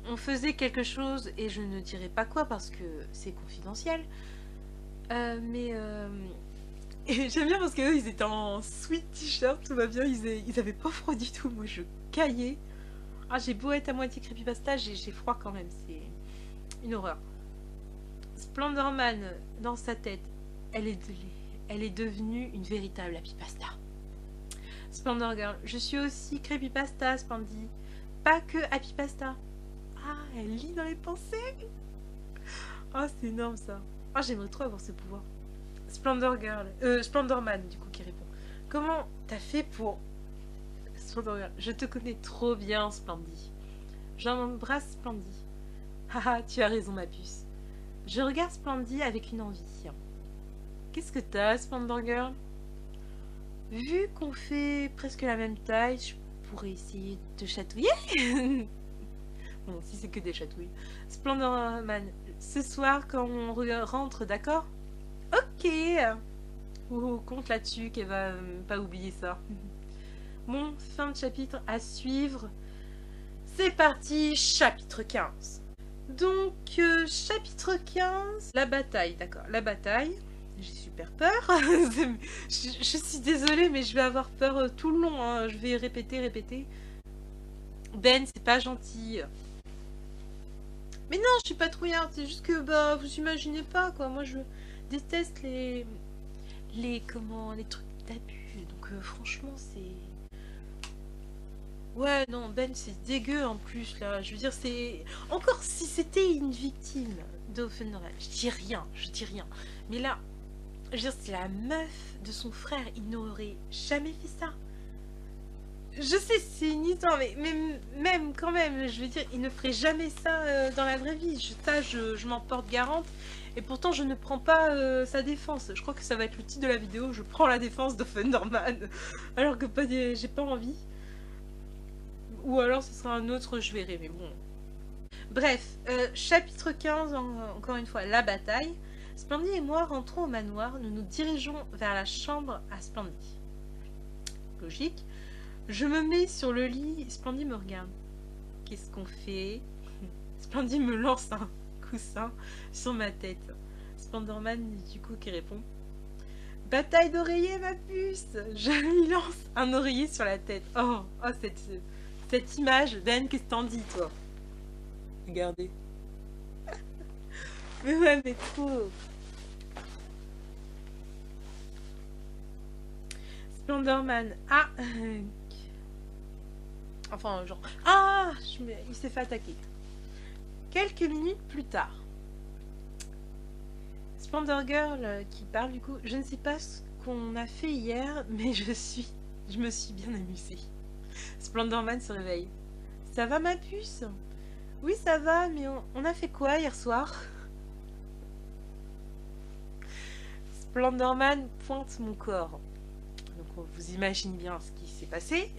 On faisait quelque chose, et je ne dirai pas quoi, parce que c'est confidentiel. Et j'aime bien parce qu'eux, ils étaient en sweat t-shirt, tout va bien, ils avaient pas froid du tout. Moi, je caillais. Ah, j'ai beau être à moitié creepypasta, j'ai froid quand même, c'est une horreur. Splendorman, dans sa tête, elle est devenue une véritable Happy Pasta. Splendor Girl, je suis aussi Creepypasta, Splendid. Pas que Happy Pasta. Ah, elle lit dans les pensées. Oh, c'est énorme ça. Ah, j'aimerais trop avoir ce pouvoir. Splendor Girl, Splendorman, du coup, qui répond. Comment t'as fait pour... Splendor Girl, je te connais trop bien, Splendid. J'embrasse Splendid. Haha, tu as raison, ma puce. Je regarde Splendid avec une envie. Qu'est-ce que t'as, Splendor Girl? Vu qu'on fait presque la même taille, je pourrais essayer de te chatouiller. Bon, si c'est que des chatouilles. Splendorman, ce soir quand on rentre, d'accord? Ok. Oh, compte là-dessus qu'elle va pas oublier ça. Bon, fin de chapitre à suivre. C'est parti, chapitre 15. Donc, chapitre 15, la bataille, d'accord, la bataille. J'ai super peur. je suis désolée, mais je vais avoir peur tout le long. Hein. Je vais répéter. Ben, c'est pas gentil. Mais non, je suis pas trouillarde. C'est juste que, bah, vous imaginez pas, quoi. Moi, je déteste les trucs d'abus. Donc, franchement, c'est... Ouais, non, Ben, c'est dégueu en plus, là. Je veux dire, c'est... Encore si c'était une victime d'Offenheim, je dis rien. Mais là... Je veux dire, c'est la meuf de son frère, il n'aurait jamais fait ça. Je sais, c'est une histoire, mais même quand même, je veux dire, il ne ferait jamais ça dans la vraie vie. Je m'en porte garante. Et pourtant, je ne prends pas sa défense. Je crois que ça va être le titre de la vidéo. Je prends la défense de Thunderman. Alors que j'ai pas envie. Ou alors, ce sera un autre, je verrai, mais bon. Bref, chapitre 15, encore une fois, la bataille. Splendid et moi rentrons au manoir, nous nous dirigeons vers la chambre à Splendid. Logique. Je me mets sur le lit, Splendid me regarde. Qu'est-ce qu'on fait? Splendid me lance un coussin sur ma tête. Splendorman, du coup, qui répond. Bataille d'oreiller, ma puce! Je lui lance un oreiller sur la tête. Oh cette image. Ben, qu'est-ce que t'en dis, toi? Regardez. Mais ouais, mais trop. Splendorman. Ah. Enfin, genre. Ah, il s'est fait attaquer. Quelques minutes plus tard. Splendor Girl qui parle du coup. Je ne sais pas ce qu'on a fait hier, mais je me suis bien amusée. Splendorman se réveille. Ça va, ma puce? Oui, ça va, mais on a fait quoi hier soir? Splendorman pointe mon corps. Donc vous imaginez bien ce qui s'est passé.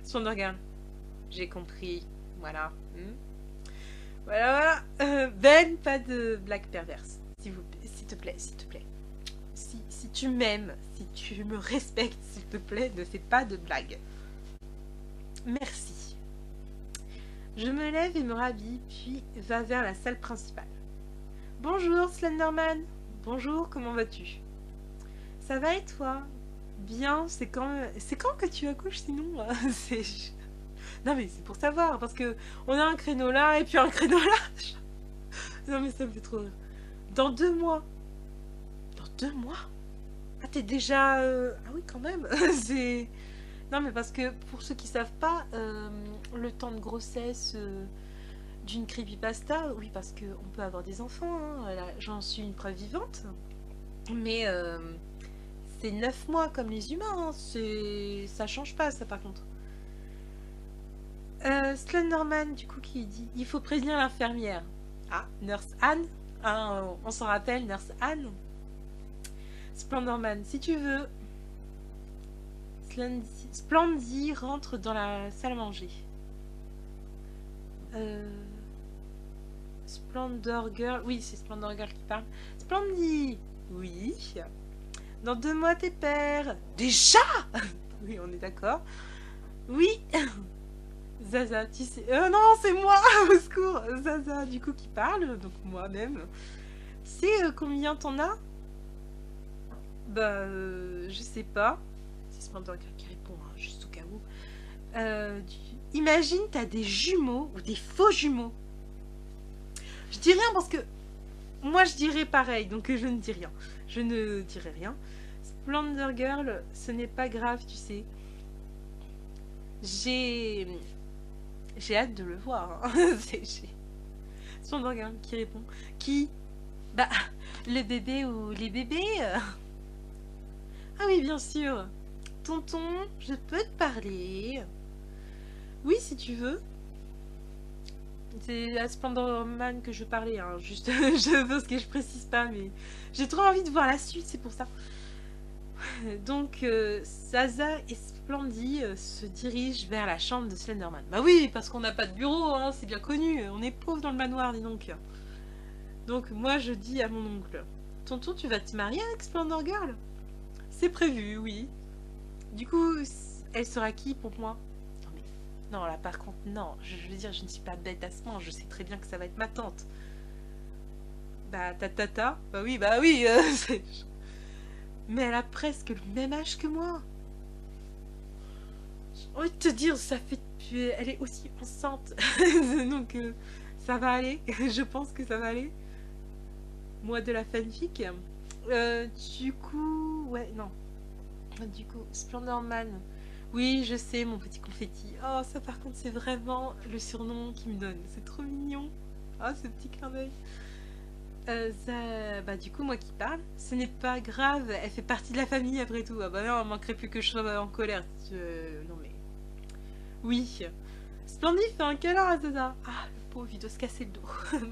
Splendor Girl. J'ai compris. Voilà. Voilà. Ben, pas de blague perverse. S'il te plaît. Si tu m'aimes, si tu me respectes, s'il te plaît, ne fais pas de blagues. Merci. Je me lève et me rhabille, puis va vers la salle principale. Bonjour, Slenderman. Bonjour, comment vas-tu? Ça va et toi? Bien, c'est quand que tu accouches sinon? Non mais c'est pour savoir, parce que on a un créneau là et puis un créneau là. Non mais ça me fait trop rire. Dans 2 mois. Dans 2 mois? Ah t'es déjà... Ah oui quand même. C'est... Non mais parce que pour ceux qui savent pas, le temps de grossesse d'une creepypasta, oui parce qu'on peut avoir des enfants, hein, j'en suis une preuve vivante. Mais c'est 9 mois comme les humains, hein, ça change pas ça par contre. Slenderman du coup qui dit il faut prévenir l'infirmière. Ah, Nurse Anne, hein, on s'en rappelle, Nurse Anne. Splendorman, si tu veux. Splendid rentre dans la salle à manger. Splendor Girl, oui c'est Splendor Girl qui parle. Splendid, oui. Dans 2 mois t'es père. Déjà? Oui on est d'accord. Oui. Zaza, tu sais... non, c'est moi. Au secours. Zaza, du coup, qui parle, donc moi-même. C'est combien t'en as? Bah, je sais pas. C'est Splendor qui répond, hein, juste au cas où. Imagine, t'as des jumeaux ou des faux jumeaux. Je dis rien parce que Moi, je dirais pareil, donc je ne dis rien. Je ne dirai rien. Splendor Girl, ce n'est pas grave, tu sais. J'ai... J'ai hâte de le voir. Hein. Splendor Girl qui répond. Qui? Bah, le bébé ou les bébés Ah oui, bien sûr. Tonton, je peux te parler? Oui, si tu veux. C'est à Splendor Man que je parlais, hein. Juste, je pense que je précise pas, mais j'ai trop envie de voir la suite, c'est pour ça. Donc, Zaza et Splendid se dirigent vers la chambre de Slenderman. Bah oui, parce qu'on n'a pas de bureau, hein, c'est bien connu. On est pauvre dans le manoir, dis donc. Donc, moi, je dis à mon oncle, tonton, tu vas te marier avec Splendor Girl? C'est prévu, oui. Du coup, elle sera qui pour moi? Non, mais... Non, là, par contre, non. Je veux dire, je ne suis pas bête à ce point. Je sais très bien que ça va être ma tante. Bah, ta tata? Bah oui. Mais elle a presque le même âge que moi. J'ai envie de te dire, ça fait... Elle est aussi enceinte. Donc, ça va aller. Je pense que ça va aller. Moi, de la fanfic. Du coup... Ouais, non. Du coup, Splendor Man. Oui, je sais, mon petit confetti. Oh, ça par contre, c'est vraiment le surnom qu'il me donne. C'est trop mignon. Oh, ce petit clin d'œil. Bah du coup moi qui parle, ce n'est pas grave, elle fait partie de la famille après tout. Ah bah non, il manquerait plus que je sois en colère. Non mais... Oui. Splendid fait un câlin à Zaza. Ah, le pauvre, il doit se casser le dos.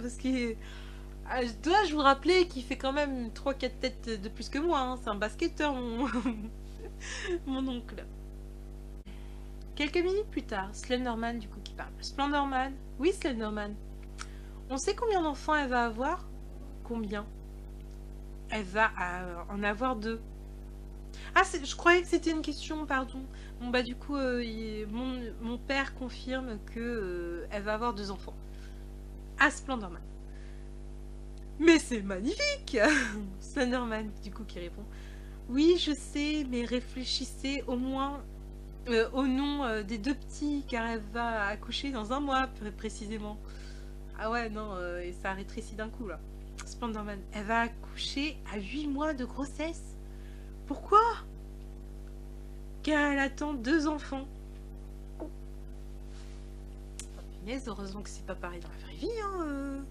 Parce que... Ah, je vous rappeler qu'il fait quand même 3-4 têtes de plus que moi. Hein. C'est un basketteur, mon oncle. Quelques minutes plus tard, Slenderman du coup qui parle. Splendorman. Oui, Slenderman. On sait combien d'enfants elle va avoir? Combien? Elle va en avoir 2. Ah, je croyais que c'était une question, pardon. Bon, bah, du coup, mon père confirme que elle va avoir 2 enfants. Ah, Splendorman. Mais c'est magnifique. Slenderman, du coup, qui répond. Oui, je sais, mais réfléchissez au moins au nom des 2 petits, car elle va accoucher dans 1 mois, précisément. Ah ouais, non, et ça rétrécit d'un coup, là. Splendorman, elle va accoucher à 8 mois de grossesse. Pourquoi? Car elle attend 2 enfants. Mais heureusement que c'est pas pareil dans la vraie vie, hein.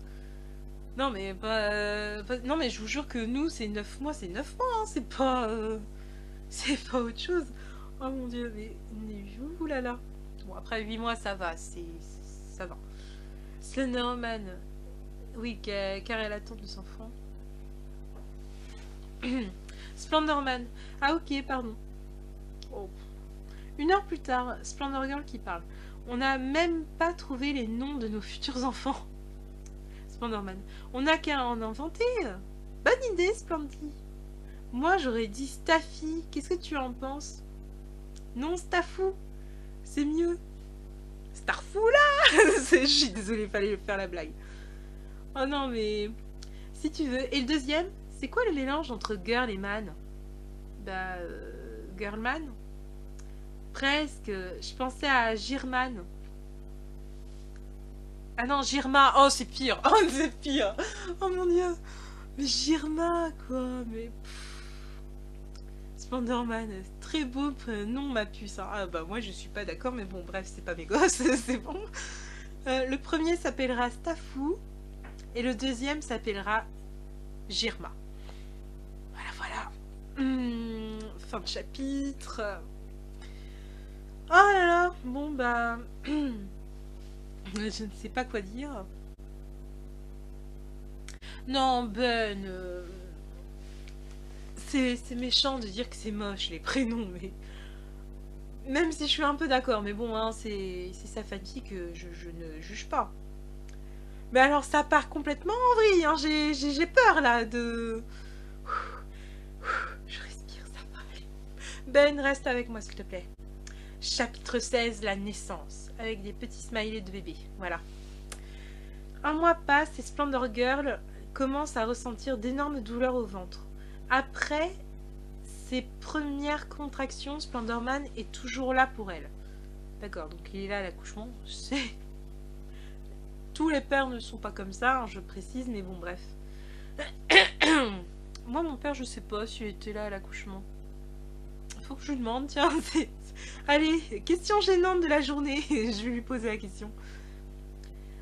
Non mais non mais je vous jure que nous c'est 9 mois, c'est 9 mois, hein. C'est pas c'est pas autre chose. Oh mon dieu, mais ouh là là. Bon après 8 mois ça va, ça va. Slenderman, oui, car elle attend 2 enfants. Splendorman. Ah ok, pardon. Oh. 1 heure plus tard, Splendor Girl qui parle. On n'a même pas trouvé les noms de nos futurs enfants. Splendorman. On n'a qu'à en inventer. Bonne idée, Splendid. Moi, j'aurais dit Staffy. Qu'est-ce que tu en penses? Non, Staffou. C'est mieux. Starfou, là. Je suis désolée, fallait faire la blague. Oh non, mais... Si tu veux. Et le deuxième, c'est quoi le mélange entre girl et man? Bah... Girlman. Presque. Je pensais à Girman. Ah non, Girma. Oh, c'est pire. Oh, c'est pire. Oh mon dieu. Mais Girma, quoi. Mais... Splendorman. Très beau nom, ma puce. Hein. Ah bah moi, je suis pas d'accord. Mais bon, bref, c'est pas mes gosses. C'est bon. Le premier s'appellera Staffou. Et le deuxième s'appellera Girma. Voilà. Fin de chapitre. Oh là là. Bon, bah... Je ne sais pas quoi dire. Non, Ben... C'est méchant de dire que c'est moche, les prénoms, mais... Même si je suis un peu d'accord, mais bon, hein, c'est sa fatigue que je ne juge pas. Mais alors, ça part complètement en vrille, hein, j'ai peur, là, de... Je respire, ça va aller. Ben, reste avec moi, s'il te plaît. Chapitre 16, la naissance, avec des petits smileys de bébé, voilà. 1 mois passe et Splendor Girl commence à ressentir d'énormes douleurs au ventre. Après ses premières contractions, Splendorman est toujours là pour elle. D'accord, donc il est là à l'accouchement. Tous les pères ne sont pas comme ça, hein, je précise, mais bon, bref. Moi, mon père, je sais pas s'il était là à l'accouchement. Faut que je lui demande, tiens. Allez, question gênante de la journée. Je vais lui poser la question.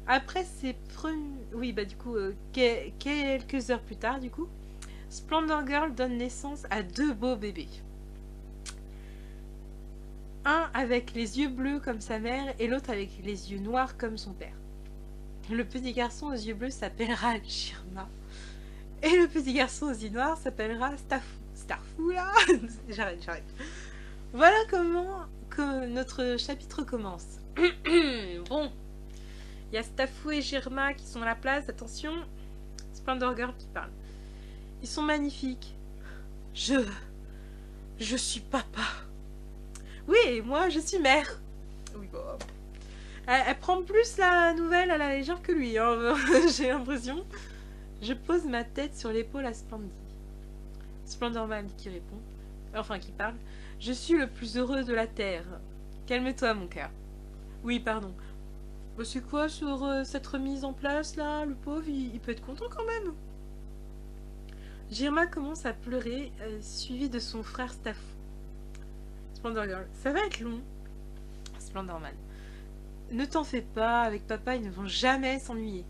Après ces premiers... Oui, bah du coup, quelques heures plus tard, du coup, Splendor Girl donne naissance à 2 beaux bébés. Un avec les yeux bleus comme sa mère et l'autre avec les yeux noirs comme son père. Le petit garçon aux yeux bleus s'appellera Jirma. Et le petit garçon aux yeux noirs s'appellera Starfou. Starfou là. J'arrête. Voilà comment que notre chapitre commence. Bon, il y a Starfou et Jirma qui sont à la place. Attention, Splendor Girl qui parle. Ils sont magnifiques. Je suis papa. Oui, et moi je suis mère. Oui, bon. Elle prend plus la nouvelle à la légère que lui, hein. J'ai l'impression. Je pose ma tête sur l'épaule à Splendid. Splendorman qui répond, enfin qui parle. Je suis le plus heureux de la terre. Calme-toi, mon cœur. Oui, pardon. Bah, c'est quoi sur cette remise en place là? Le pauvre, il peut être content quand même. Jirma commence à pleurer, suivi de son frère Starfou. Splendor Girl, ça va être long. Splendorman. Ne t'en fais pas, avec papa, ils ne vont jamais s'ennuyer.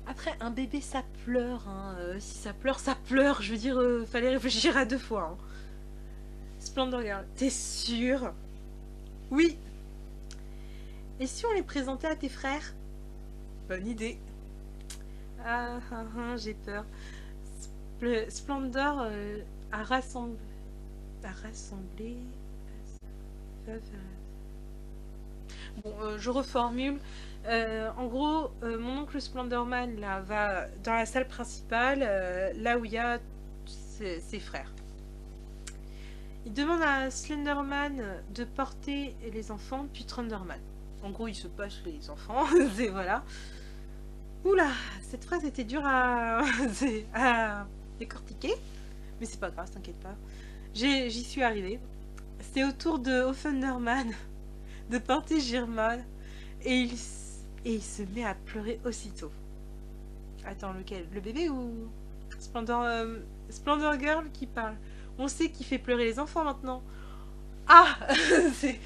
Après, un bébé, ça pleure. Hein. Si ça pleure, ça pleure. Je veux dire, fallait réfléchir à 2 fois. Hein. Splendor Girl, t'es sûre? Oui. Et si on les présentait à tes frères? Bonne idée. J'ai peur. Splendor a rassemblé... Bon, je reformule. En gros, mon oncle Splendorman là, va dans la salle principale, là où il y a ses frères. Il demande à Slenderman de porter les enfants, puis Thunderman. En gros, il se passe les enfants, et voilà. Oula, cette phrase était dure à décortiquer, mais c'est pas grave, t'inquiète pas. J'y suis arrivée. C'est au tour de Offenderman de porter Jirma et il se met à pleurer aussitôt. Attends, lequel? Le bébé ou Splendor Girl qui parle? On sait qui fait pleurer les enfants maintenant. Ah c'est...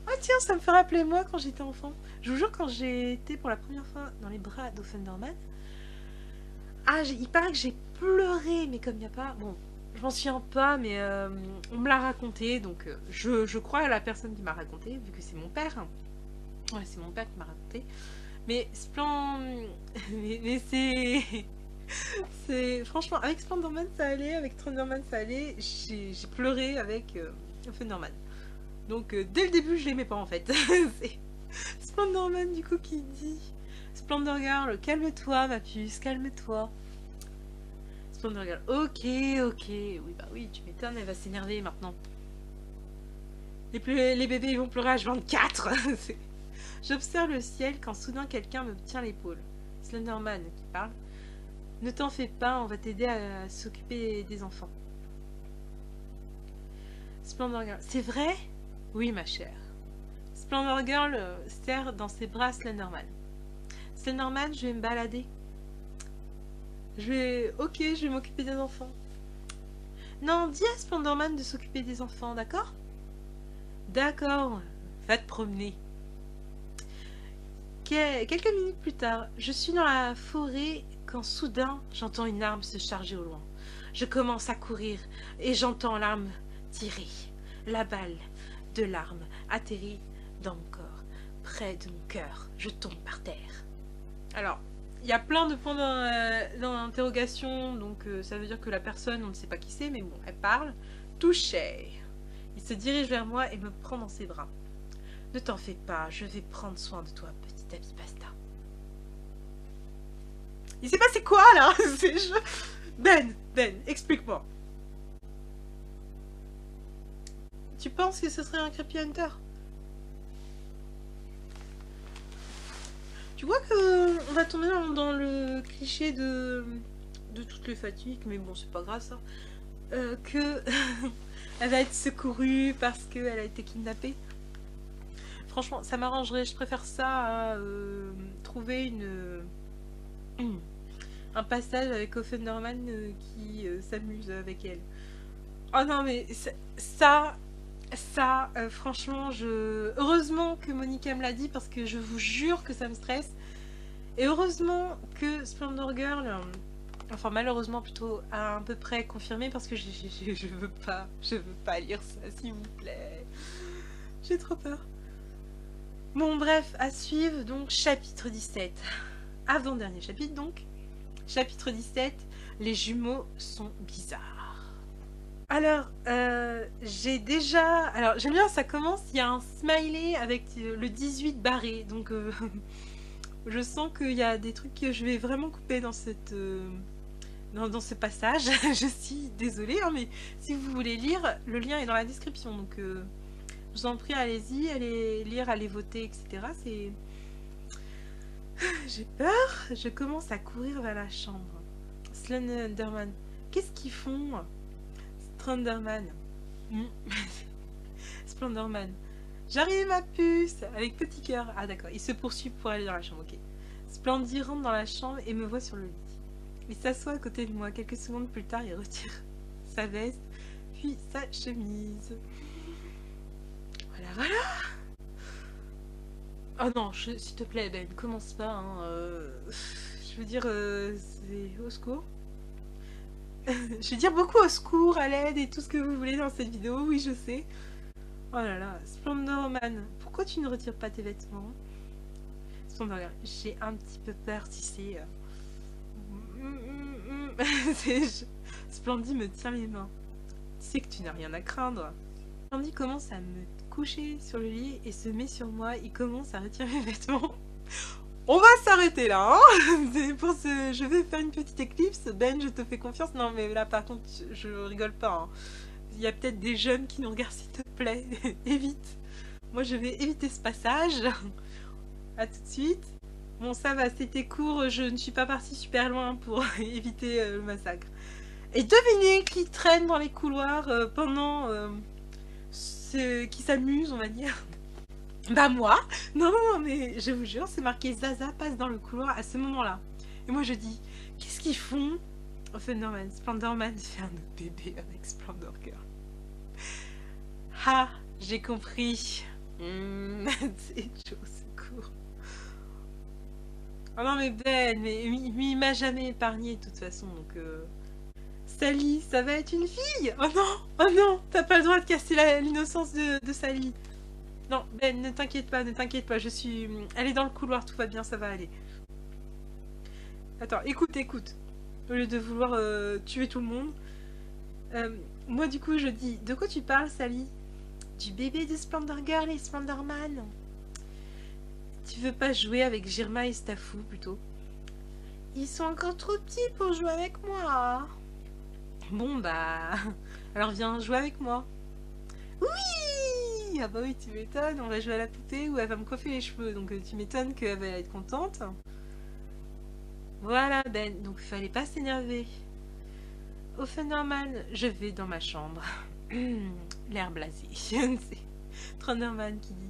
Ah tiens, ça me fait rappeler moi quand j'étais enfant. Je vous jure, quand j'ai été pour la première fois dans les bras d'Offenderman, il paraît que j'ai pleuré, mais comme il n'y a pas... Bon, je m'en souviens pas, mais on me l'a raconté, donc je crois à la personne qui m'a raconté, vu que c'est mon père. Ouais, c'est mon père qui m'a raconté. Mais mais c'est... Franchement, avec Splendorman ça allait, avec Thunderman ça allait, j'ai pleuré avec Thunderman. Donc dès le début je l'aimais pas en fait. C'est Splendorman du coup qui dit: Splendor Girl, calme-toi ma puce, calme-toi. Splendor Girl, ok, oui bah oui, tu m'étonnes, elle va s'énerver maintenant. Les bébés ils vont pleurer à H24. J'observe le ciel quand soudain quelqu'un me tient l'épaule. Slenderman qui parle. Ne t'en fais pas, on va t'aider à s'occuper des enfants. Splendor Girl, c'est vrai? Oui ma chère. Splendor Girl serre dans ses bras Slenderman. Slenderman, je vais me balader. Ok, je vais m'occuper des enfants. Non, dis à Splendorman de s'occuper des enfants, d'accord? D'accord, va te promener. Quelques minutes plus tard, je suis dans la forêt quand soudain j'entends une arme se charger au loin. Je commence à courir et j'entends l'arme tirer. La balle de l'arme atterrit dans mon corps, près de mon cœur. Je tombe par terre. Alors, il y a plein de points d'interrogation, donc ça veut dire que la personne, on ne sait pas qui c'est, mais bon, elle parle. Touché. Il se dirige vers moi et me prend dans ses bras. Ne t'en fais pas, je vais prendre soin de toi, petit ami pasta. Il s'est passé quoi là? Ben, explique-moi. Tu penses que ce serait un Creepy Hunter? Tu vois que on va tomber dans le cliché de toutes les fatigues, mais bon, c'est pas grave ça. Que elle va être secourue parce qu'elle a été kidnappée. Franchement, ça m'arrangerait. Je préfère ça à trouver un passage avec Offenderman qui s'amuse avec elle. Oh non, mais franchement, heureusement que Monica me l'a dit parce que je vous jure que ça me stresse. Et heureusement que Splendor Girl, enfin malheureusement plutôt, a à peu près confirmé parce que je veux pas lire ça, s'il vous plaît. J'ai trop peur. Bon, bref, à suivre, donc chapitre 17. Avant-dernier chapitre, donc. Chapitre 17, les jumeaux sont bizarres. Alors, j'ai déjà... Alors, j'aime bien, ça commence, il y a un smiley avec le 18 barré, donc je sens qu'il y a des trucs que je vais vraiment couper dans cette... Dans ce passage. Je suis désolée, hein, mais si vous voulez lire, le lien est dans la description, donc je vous en prie, allez-y, allez lire, allez voter, etc. C'est... J'ai peur, je commence à courir vers la chambre. Slenderman, qu'est-ce qu'ils font? Slenderman. Splendorman. J'arrive ma puce avec petit cœur. Ah d'accord, il se poursuit pour aller dans la chambre, ok. Splendid rentre dans la chambre et me voit sur le lit. Il s'assoit à côté de moi. Quelques secondes plus tard, il retire sa veste, puis sa chemise. Voilà, voilà. Oh non, s'il te plaît, Ben, commence pas. Hein, je veux dire, c'est au secours. Je vais dire beaucoup au secours, à l'aide et tout ce que vous voulez dans cette vidéo. Oui, je sais. Oh là là, Splendorman, pourquoi tu ne retires pas tes vêtements? Splendorman, j'ai un petit peu peur, tu sais. Splendid me tient les mains. Tu sais que tu n'as rien à craindre. Splendid commence à me coucher sur le lit et se met sur moi. Il commence à retirer mes vêtements. On va s'arrêter là, hein. Pour ce... Je vais faire une petite éclipse. Ben, je te fais confiance. Non, mais là, par contre, je rigole pas. Hein. Il y a peut-être des jeunes qui nous regardent, s'il te plaît. Évite. Moi, je vais éviter ce passage. À tout de suite. Bon, ça va, c'était court. Je ne suis pas partie super loin pour éviter le massacre. Et devinez qui traîne dans les couloirs pendant... qui s'amuse, on va dire. Bah moi. Non, mais je vous jure, c'est marqué Zaza passe dans le couloir à ce moment-là. Et moi je dis, qu'est-ce qu'ils font? Offenderman, Splendorman fait un autre bébé avec Splendor Girl. Ah, j'ai compris. C'est chaud, c'est court. Oh non mais Ben, mais il m'a jamais épargné de toute façon, donc... Sally, ça va être une fille? Oh non, t'as pas le droit de casser l'innocence de Sally. Non, Ben, ne t'inquiète pas, je suis... Elle est dans le couloir, tout va bien, ça va aller. Attends, écoute. Au lieu de vouloir tuer tout le monde. Moi, du coup, je dis... De quoi tu parles, Sally? Du bébé de Splendor Girl et Splendorman. Tu veux pas jouer avec Girma et Staffou, plutôt? Ils sont encore trop petits pour jouer avec moi. Bon, bah... Alors viens jouer avec moi. Oui! Ah bah oui, tu m'étonnes, on va jouer à la poupée ou elle va me coiffer les cheveux, donc tu m'étonnes qu'elle va être contente. Voilà Ben, donc il fallait pas s'énerver. Offenderman, je vais dans ma chambre. L'air blasé. C'est Thunderman qui dit.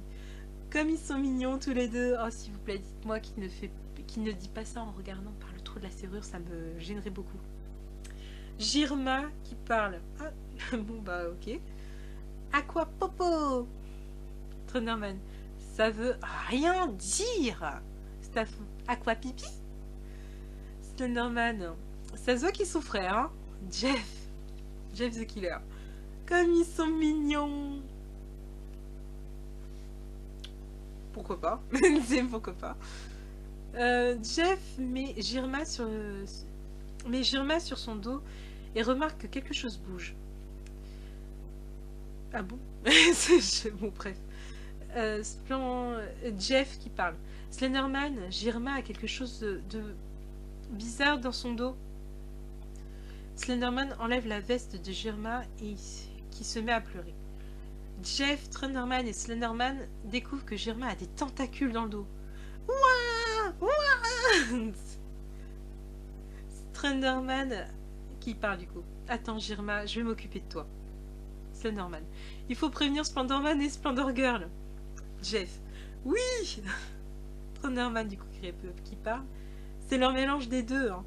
Comme ils sont mignons tous les deux. Oh s'il vous plaît, dites-moi qui ne dit pas ça en regardant par le trou de la serrure, ça me gênerait beaucoup. Girma qui parle. Ah, bon bah ok. Aqua Popo. Thunderman, ça veut rien dire. Staffou, Aqua Pipi. Slenderman, ça se voit qu'ils sont frères, hein. Jeff the Killer. Comme ils sont mignons. Pourquoi pas. C'est pourquoi pas. Jeff met Girma sur son dos et remarque que quelque chose bouge. Ah bon? Bon, bref. Jeff qui parle. Slenderman, Girma a quelque chose de bizarre dans son dos. Slenderman enlève la veste de Girma et qui se met à pleurer. Jeff, Thunderman et Slenderman découvrent que Girma a des tentacules dans le dos. Ouah, ouah. Slenderman qui parle du coup. Attends Girma, je vais m'occuper de toi. Slenderman. Il faut prévenir Splendorman et Splendor Girl. Jeff. Oui. Thunderman du coup qui parle. C'est leur mélange des deux. Hein.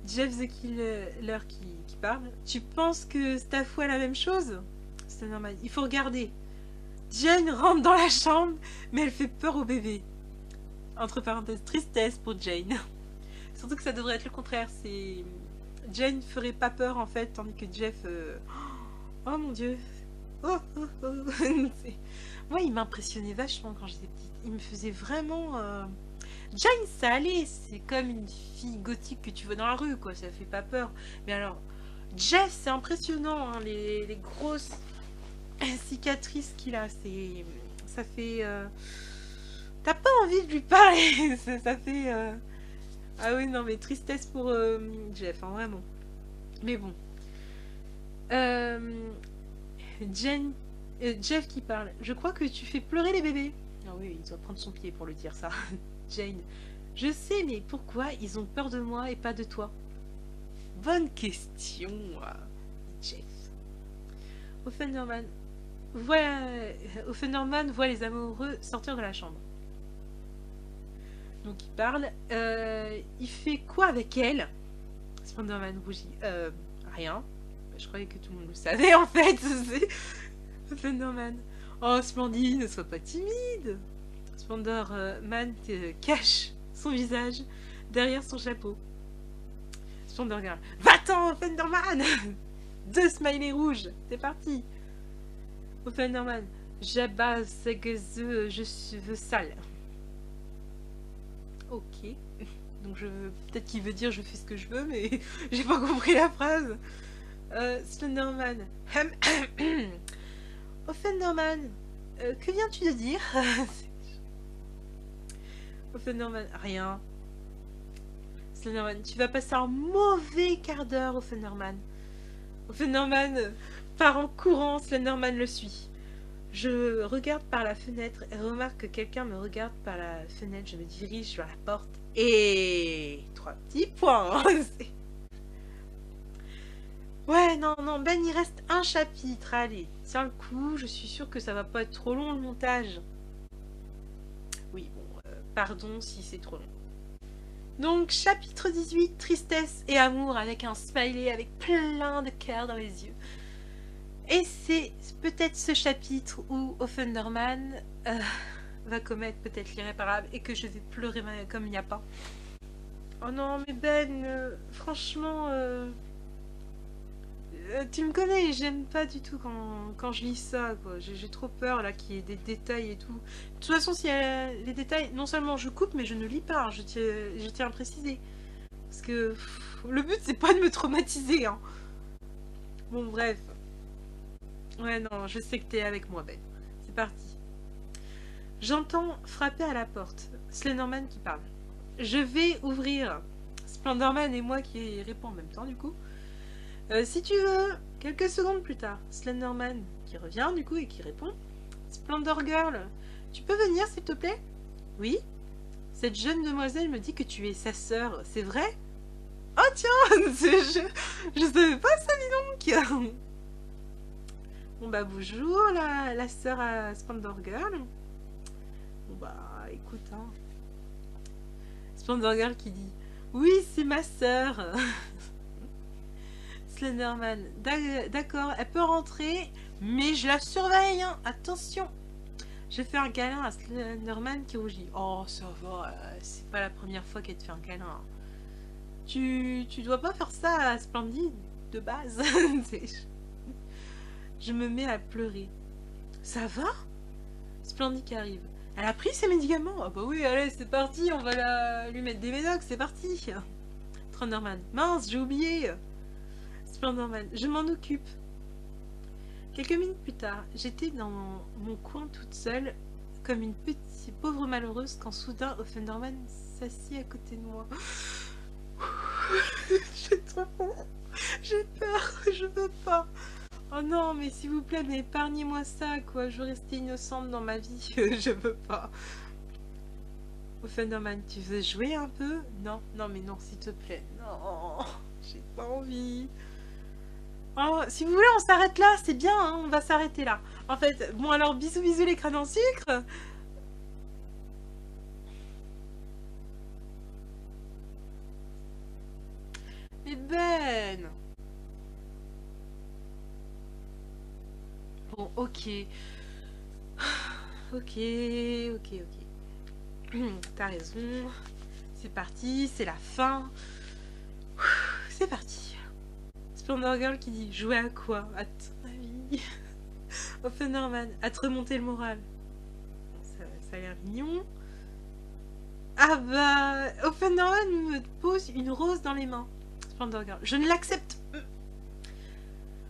Jeff the Killer qui parle. Tu penses que Staffou a la même chose? C'est normal. Il faut regarder. Jane rentre dans la chambre, mais elle fait peur au bébé. Entre parenthèses, tristesse pour Jane. Surtout que ça devrait être le contraire. C'est Jane ferait pas peur en fait, tandis que Jeff. Oh mon dieu. Oh, oh, oh. Moi, il m'impressionnait vachement quand j'étais petite. Il me faisait vraiment. Jane, ça allait. C'est comme une fille gothique que tu vois dans la rue, quoi. Ça fait pas peur. Mais alors, Jeff, c'est impressionnant. Hein, les grosses cicatrices qu'il a. Ça fait. T'as pas envie de lui parler. ça fait. Ah oui, non, mais tristesse pour Jeff, hein, vraiment. Mais bon. Jeff qui parle. Je crois que tu fais pleurer les bébés. Ah oui, il doit prendre son pied pour le dire ça. Jane. Je sais, mais pourquoi ils ont peur de moi et pas de toi? Bonne question, Jeff. Offenderman. Offenderman voit les amoureux sortir de la chambre. Donc il parle. Il fait quoi avec elle? Slenderman rougit. Rien. Je croyais que tout le monde le savait en fait. Slenderman. Oh Splendide, ne sois pas timide. Slenderman cache son visage derrière son chapeau. Slenderman. Va-t'en, Slenderman. 2 smileys rouges. C'est parti. Slenderman. J'abat ses cheveux sales. Ok. Donc peut-être qu'il veut dire je fais ce que je veux, mais j'ai pas compris la phrase. Slenderman. Offenderman, que viens-tu de dire? Offenderman, rien. Slenderman, tu vas passer un mauvais quart d'heure, Offenderman. Offenderman part en courant, Slenderman le suit. Je regarde par la fenêtre et remarque que quelqu'un me regarde par la fenêtre. Je me dirige vers la porte et 3 petits points. Ouais, non, Ben, il reste un chapitre. Allez, tiens le coup. Je suis sûre que ça va pas être trop long le montage. Oui, bon, pardon si c'est trop long. Donc, chapitre 18, tristesse et amour avec un smiley avec plein de cœur dans les yeux. Et c'est peut-être ce chapitre où Offenderman va commettre peut-être l'irréparable et que je vais pleurer comme il n'y a pas. Oh non, mais Ben, franchement, tu me connais, j'aime pas du tout quand je lis ça, quoi. J'ai trop peur là qu'il y ait des détails et tout. De toute façon, s'il y a les détails, non seulement je coupe, mais je ne lis pas. Hein, je tiens à préciser. Parce que le but, c'est pas de me traumatiser. Hein. Bon, bref. Ouais, non, je sais que t'es avec moi, Ben. C'est parti. J'entends frapper à la porte. Slenderman qui parle. Je vais ouvrir. Slenderman et moi qui répond en même temps, du coup. Si tu veux, quelques secondes plus tard. Slenderman qui revient, du coup, et qui répond. Splendor Girl, tu peux venir, s'il te plaît? Oui. Cette jeune demoiselle me dit que tu es sa sœur, c'est vrai? Oh tiens, je savais pas ça, dis donc. Bon bah bonjour la sœur à Splendor Girl. Bon bah écoute hein. Splendor Girl qui dit oui c'est ma sœur. Slenderman, d'accord, elle peut rentrer, mais je la surveille, hein. Attention. Je fais un câlin à Slenderman qui rougit. Oh ça va, c'est pas la première fois qu'elle te fait un câlin. Tu dois pas faire ça à Splendide de base. Je me mets à pleurer. Ça va? Splendide qui arrive. Elle a pris ses médicaments? Ah bah oui, allez, c'est parti, on va lui mettre des médocs, c'est parti. Slenderman, mince, j'ai oublié. Slenderman, je m'en occupe. Quelques minutes plus tard, j'étais dans mon coin toute seule, comme une petite pauvre malheureuse, quand soudain Offenderman s'assit à côté de moi. J'ai trop peur. J'ai peur, je veux pas. Oh non, mais s'il vous plaît, mais épargnez-moi ça, quoi. Je veux rester innocente dans ma vie. Je veux pas. Offenderman, tu veux jouer un peu? Non, non, mais non, s'il te plaît. Non, j'ai pas envie. Oh, si vous voulez, on s'arrête là, c'est bien, hein, on va s'arrêter là. En fait, bon alors, bisous bisous les crânes en sucre. Mais Ben! Bon, ok. Ok, ok, ok. T'as raison. C'est parti, c'est la fin. C'est parti. Splendor Girl qui dit jouer à quoi? À ton avis? Offenderman, à te remonter le moral. Ça a l'air mignon. Ah bah, Offenderman me pose une rose dans les mains. Splendor Girl, je ne l'accepte.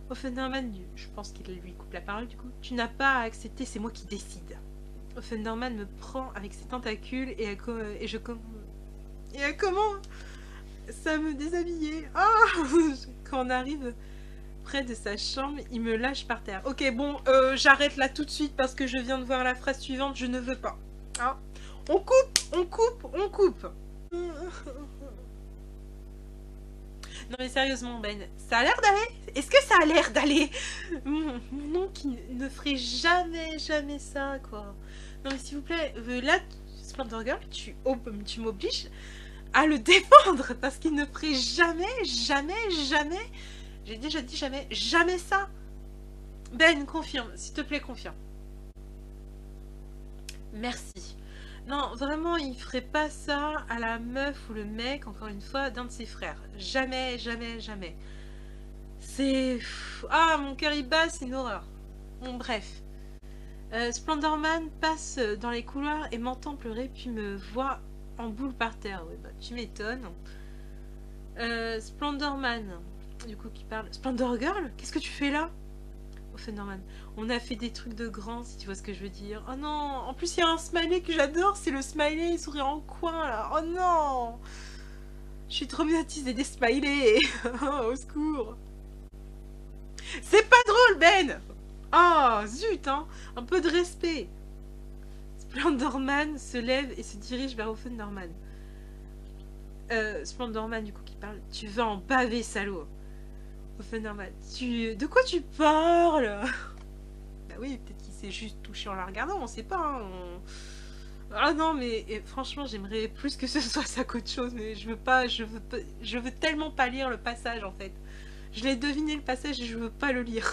Offenderman, je pense qu'il lui coupe la parole du coup. Tu n'as pas à accepter, c'est moi qui décide. Offenderman me prend avec ses tentacules et je commence. Et comment ça me déshabillait. Oh quand on arrive près de sa chambre, il me lâche par terre. Ok, bon, j'arrête là tout de suite parce que je viens de voir la phrase suivante, je ne veux pas. Hein, on coupe, on coupe, on coupe. Non mais sérieusement Ben, ça a l'air d'aller? Est-ce que ça a l'air d'aller? Mon oncle ne ferait jamais, jamais ça, quoi. Non mais s'il vous plaît, là, Splendor Girl, tu m'obliges à le défendre parce qu'il ne ferait jamais, jamais, jamais, j'ai déjà dit jamais, jamais ça. Ben, confirme, s'il te plaît, confirme. Merci. Non, vraiment, il ferait pas ça à la meuf ou le mec, encore une fois, d'un de ses frères. Jamais, jamais, jamais. C'est... Ah, mon cœur il bat, c'est une horreur. Bon, bref. Splendorman passe dans les couloirs et m'entend pleurer, puis me voit en boule par terre. Ouais, bah, tu m'étonnes. Splendorman, du coup, qui parle. Splendor Girl, qu'est-ce que tu fais là? Offenderman, on a fait des trucs de grands, si tu vois ce que je veux dire. Oh non, en plus il y a un smiley que j'adore, c'est le smiley sourire en coin là. Oh non, je suis traumatisée des smileys. Oh, au secours. C'est pas drôle, Ben. Oh, zut, hein. Un peu de respect. Splendorman se lève et se dirige vers Offenderman. Splendorman, du coup, qui parle. Tu vas en baver, salaud. Offenderman, de quoi tu parles? Bah oui, peut-être qu'il s'est juste touché en la regardant, on sait pas. Hein, Ah non, mais franchement, j'aimerais plus que ce soit ça qu'autre chose, mais je veux tellement pas lire le passage en fait. Je l'ai deviné le passage et je veux pas le lire.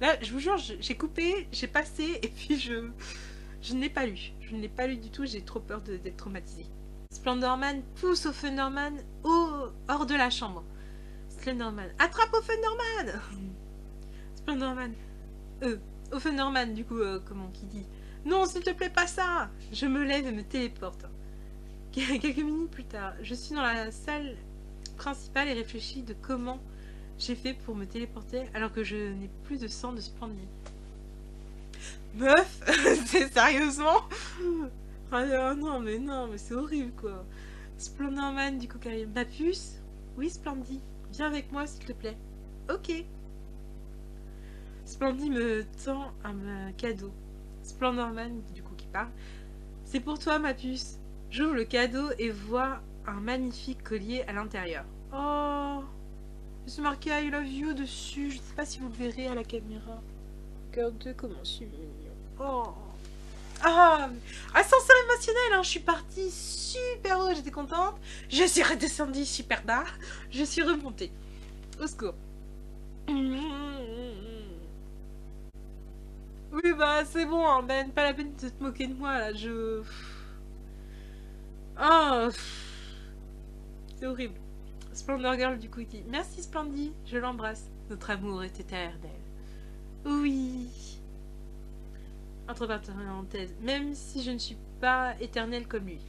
Là, je vous jure, j'ai coupé, j'ai passé et puis je ne l'ai pas lu. Je ne l'ai pas lu du tout, j'ai trop peur d'être traumatisée. Splendorman pousse Offenderman hors de la chambre. Splendorman, attrape Offenderman. Splendorman, Offenderman, du coup, comment qui dit? Non, s'il te plaît, pas ça. Je me lève et me téléporte. Quelques minutes plus tard, je suis dans la salle principale et réfléchis de comment j'ai fait pour me téléporter alors que je n'ai plus de sang de Splendide. Meuf, c'est sérieusement? Oh non, mais c'est horrible, quoi. Splendorman, du coup, carré. Ma puce? Oui, Splendide. Viens avec moi, s'il te plaît. Ok. Splendide me tend un cadeau. Splendorman, du coup, qui parle. C'est pour toi, ma puce. J'ouvre le cadeau et vois un magnifique collier à l'intérieur. Oh, c'est marqué I love you dessus. Je ne sais pas si vous le verrez à la caméra. Regardez comment c'est mignon. Oh. Ah, ascenseur émotionnel, hein. Je suis partie super haut, j'étais contente. Je suis redescendue super bas. Je suis remontée. Au secours. Oui, bah c'est bon, hein, Ben, pas la peine de te moquer de moi là, Ah, c'est horrible. Splendor Girl, du coup, il dit merci Splendid, je l'embrasse. Notre amour est éternel. Oui. Entre parenthèses, même si je ne suis pas éternelle comme lui.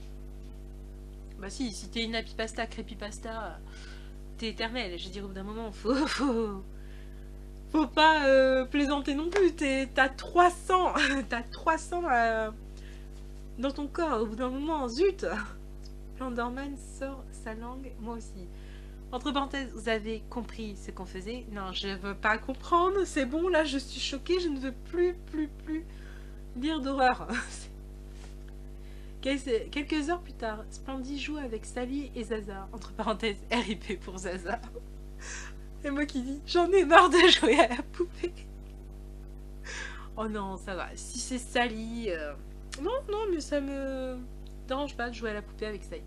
Bah si t'es une apipasta, crépipasta, t'es éternelle. Je veux dire, au bout d'un moment, faut pas plaisanter non plus. T'as 300, t'as 300 dans ton corps. Au bout d'un moment, zut. Splendorman sort sa langue, moi aussi. Entre parenthèses, vous avez compris ce qu'on faisait? Non, je veux pas comprendre. C'est bon, là, je suis choquée. Je ne veux plus lire d'horreur. Quelques heures plus tard, Splendid joue avec Sally et Zaza. Entre parenthèses, RIP pour Zaza. Et moi qui dis, j'en ai marre de jouer à la poupée. Oh non, ça va. Si c'est Sally... Non, mais ça me dérange pas de jouer à la poupée avec Sally.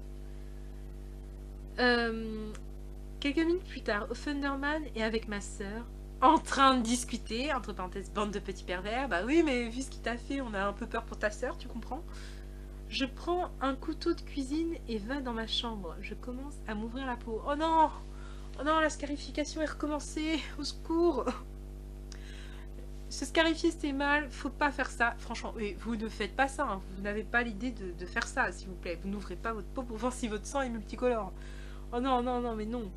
Quelques minutes plus tard, au Thunderman et avec ma sœur, en train de discuter, entre parenthèses, bande de petits pervers. Bah oui, mais vu ce qu'il t'a fait, on a un peu peur pour ta sœur, tu comprends? Je prends un couteau de cuisine et va dans ma chambre. Je commence à m'ouvrir la peau. Oh non! Oh non, la scarification est recommencée. Au secours! Se scarifier, c'est mal. Faut pas faire ça. Franchement, oui, vous ne faites pas ça. Hein. Vous n'avez pas l'idée de faire ça, s'il vous plaît. Vous n'ouvrez pas votre peau pour voir si votre sang est multicolore. Oh non, non, non, mais non.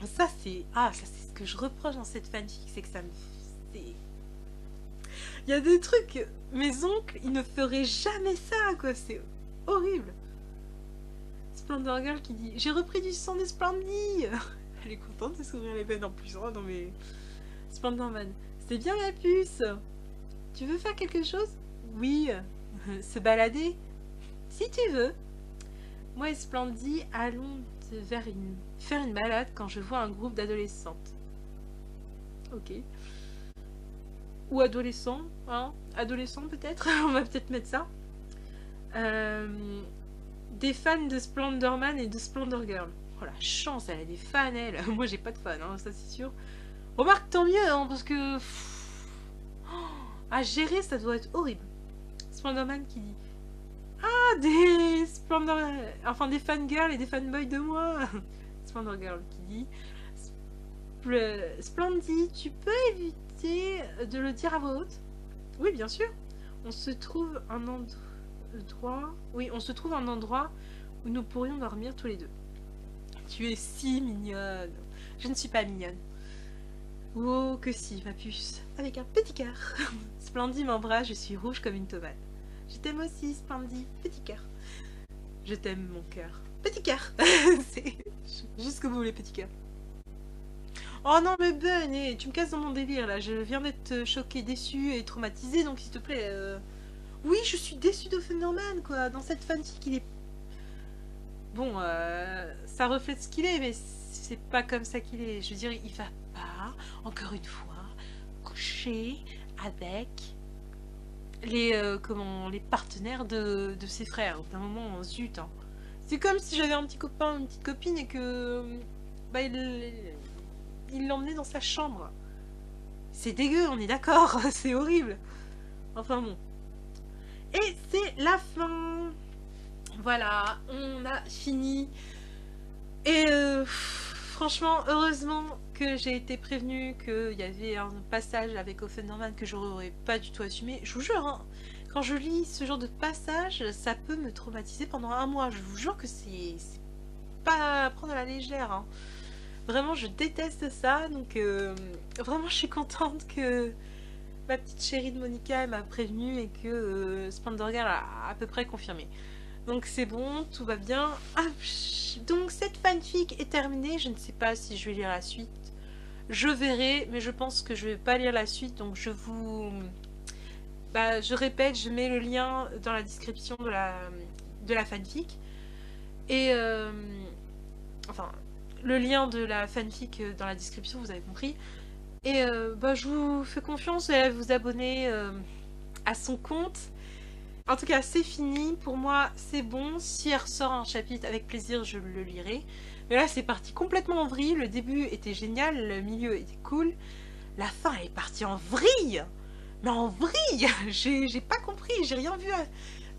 Ça, c'est... Ah, ça, c'est ce que je reproche dans cette fanfic. C'est que ça me... C'est... Il y a des trucs... Mes oncles, ils ne feraient jamais ça, quoi. C'est horrible. Splendor Girl qui dit: j'ai repris du sang de Splendy. Elle est contente de s'ouvrir les veines en plus. Oh non, mais... Splendor Man: c'est bien ma puce. Tu veux faire quelque chose? Oui. Se balader? Si tu veux. Moi et Splendy allons faire une balade quand je vois un groupe d'adolescentes. Ok. Ou adolescents, hein? Adolescents peut-être. On va peut-être mettre ça. Des fans de Splendorman et de Splendor Girl. Oh la chance, elle a des fans, elle. Moi j'ai pas de fans, hein, ça c'est sûr. Remarque, tant mieux, hein, parce que... à gérer, ça doit être horrible. Splendorman qui dit: ah, des Splendor... Enfin, des fangirls et des fanboys de moi. Splendor Girl qui dit: Splendy, tu peux éviter de le dire à voix haute? Oui, bien sûr. On se trouve un endroit... Oui, on se trouve un endroit où nous pourrions dormir tous les deux. Tu es si mignonne. Je ne suis pas mignonne. Oh, que si, ma puce. Avec un petit cœur. Splendy m'embrasse, je suis rouge comme une tomate. Je t'aime aussi, Splendy. Petit cœur. Je t'aime, mon cœur. Petit cœur. C'est jusqu'au bout, les petits cœurs. Oh non, mais Ben, tu me casses dans mon délire, là. Je viens d'être choquée, déçue et traumatisée, donc s'il te plaît... Oui, je suis déçue de Thunderman, quoi. Dans cette fanfic, il est... Bon, ça reflète ce qu'il est, mais c'est pas comme ça qu'il est. Je veux dire, il va pas, encore une fois, coucher avec les partenaires de ses frères. D'un moment, zut. Hein. C'est comme si j'avais un petit copain, une petite copine et que bah, il l'emmenait dans sa chambre. C'est dégueu, on est d'accord, c'est horrible. Enfin bon. Et c'est la fin. Voilà, on a fini. Et franchement, heureusement que j'ai été prévenue qu'il y avait un passage avec Offenderman que j'aurais pas du tout assumé. Je vous jure, hein, quand je lis ce genre de passage, ça peut me traumatiser pendant un mois. Je vous jure que c'est pas à prendre à la légère. Hein. Vraiment, je déteste ça. Donc, vraiment, je suis contente que ma petite chérie de Monica m'a prévenue et que Splendor Girl a à peu près confirmé. Donc c'est bon, tout va bien. Ah, donc cette fanfic est terminée. Je ne sais pas si je vais lire la suite. Je verrai, mais je pense que je vais pas lire la suite. Donc je vous... Bah, je répète, je mets le lien dans la description de la fanfic. Et... enfin, le lien de la fanfic dans la description, vous avez compris. Et bah, je vous fais confiance à vous abonner à son compte. En tout cas, c'est fini. Pour moi, c'est bon. Si elle ressort un chapitre, avec plaisir, je le lirai. Mais là, c'est parti complètement en vrille. Le début était génial, le milieu était cool. La fin est partie en vrille. Mais en vrille. J'ai pas compris, j'ai rien vu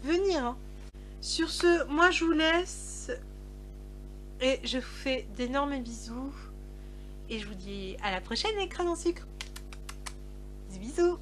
venir. Hein. Sur ce, moi, je vous laisse. Et je vous fais d'énormes bisous. Et je vous dis à la prochaine, les crânes en sucre. Bisous, bisous.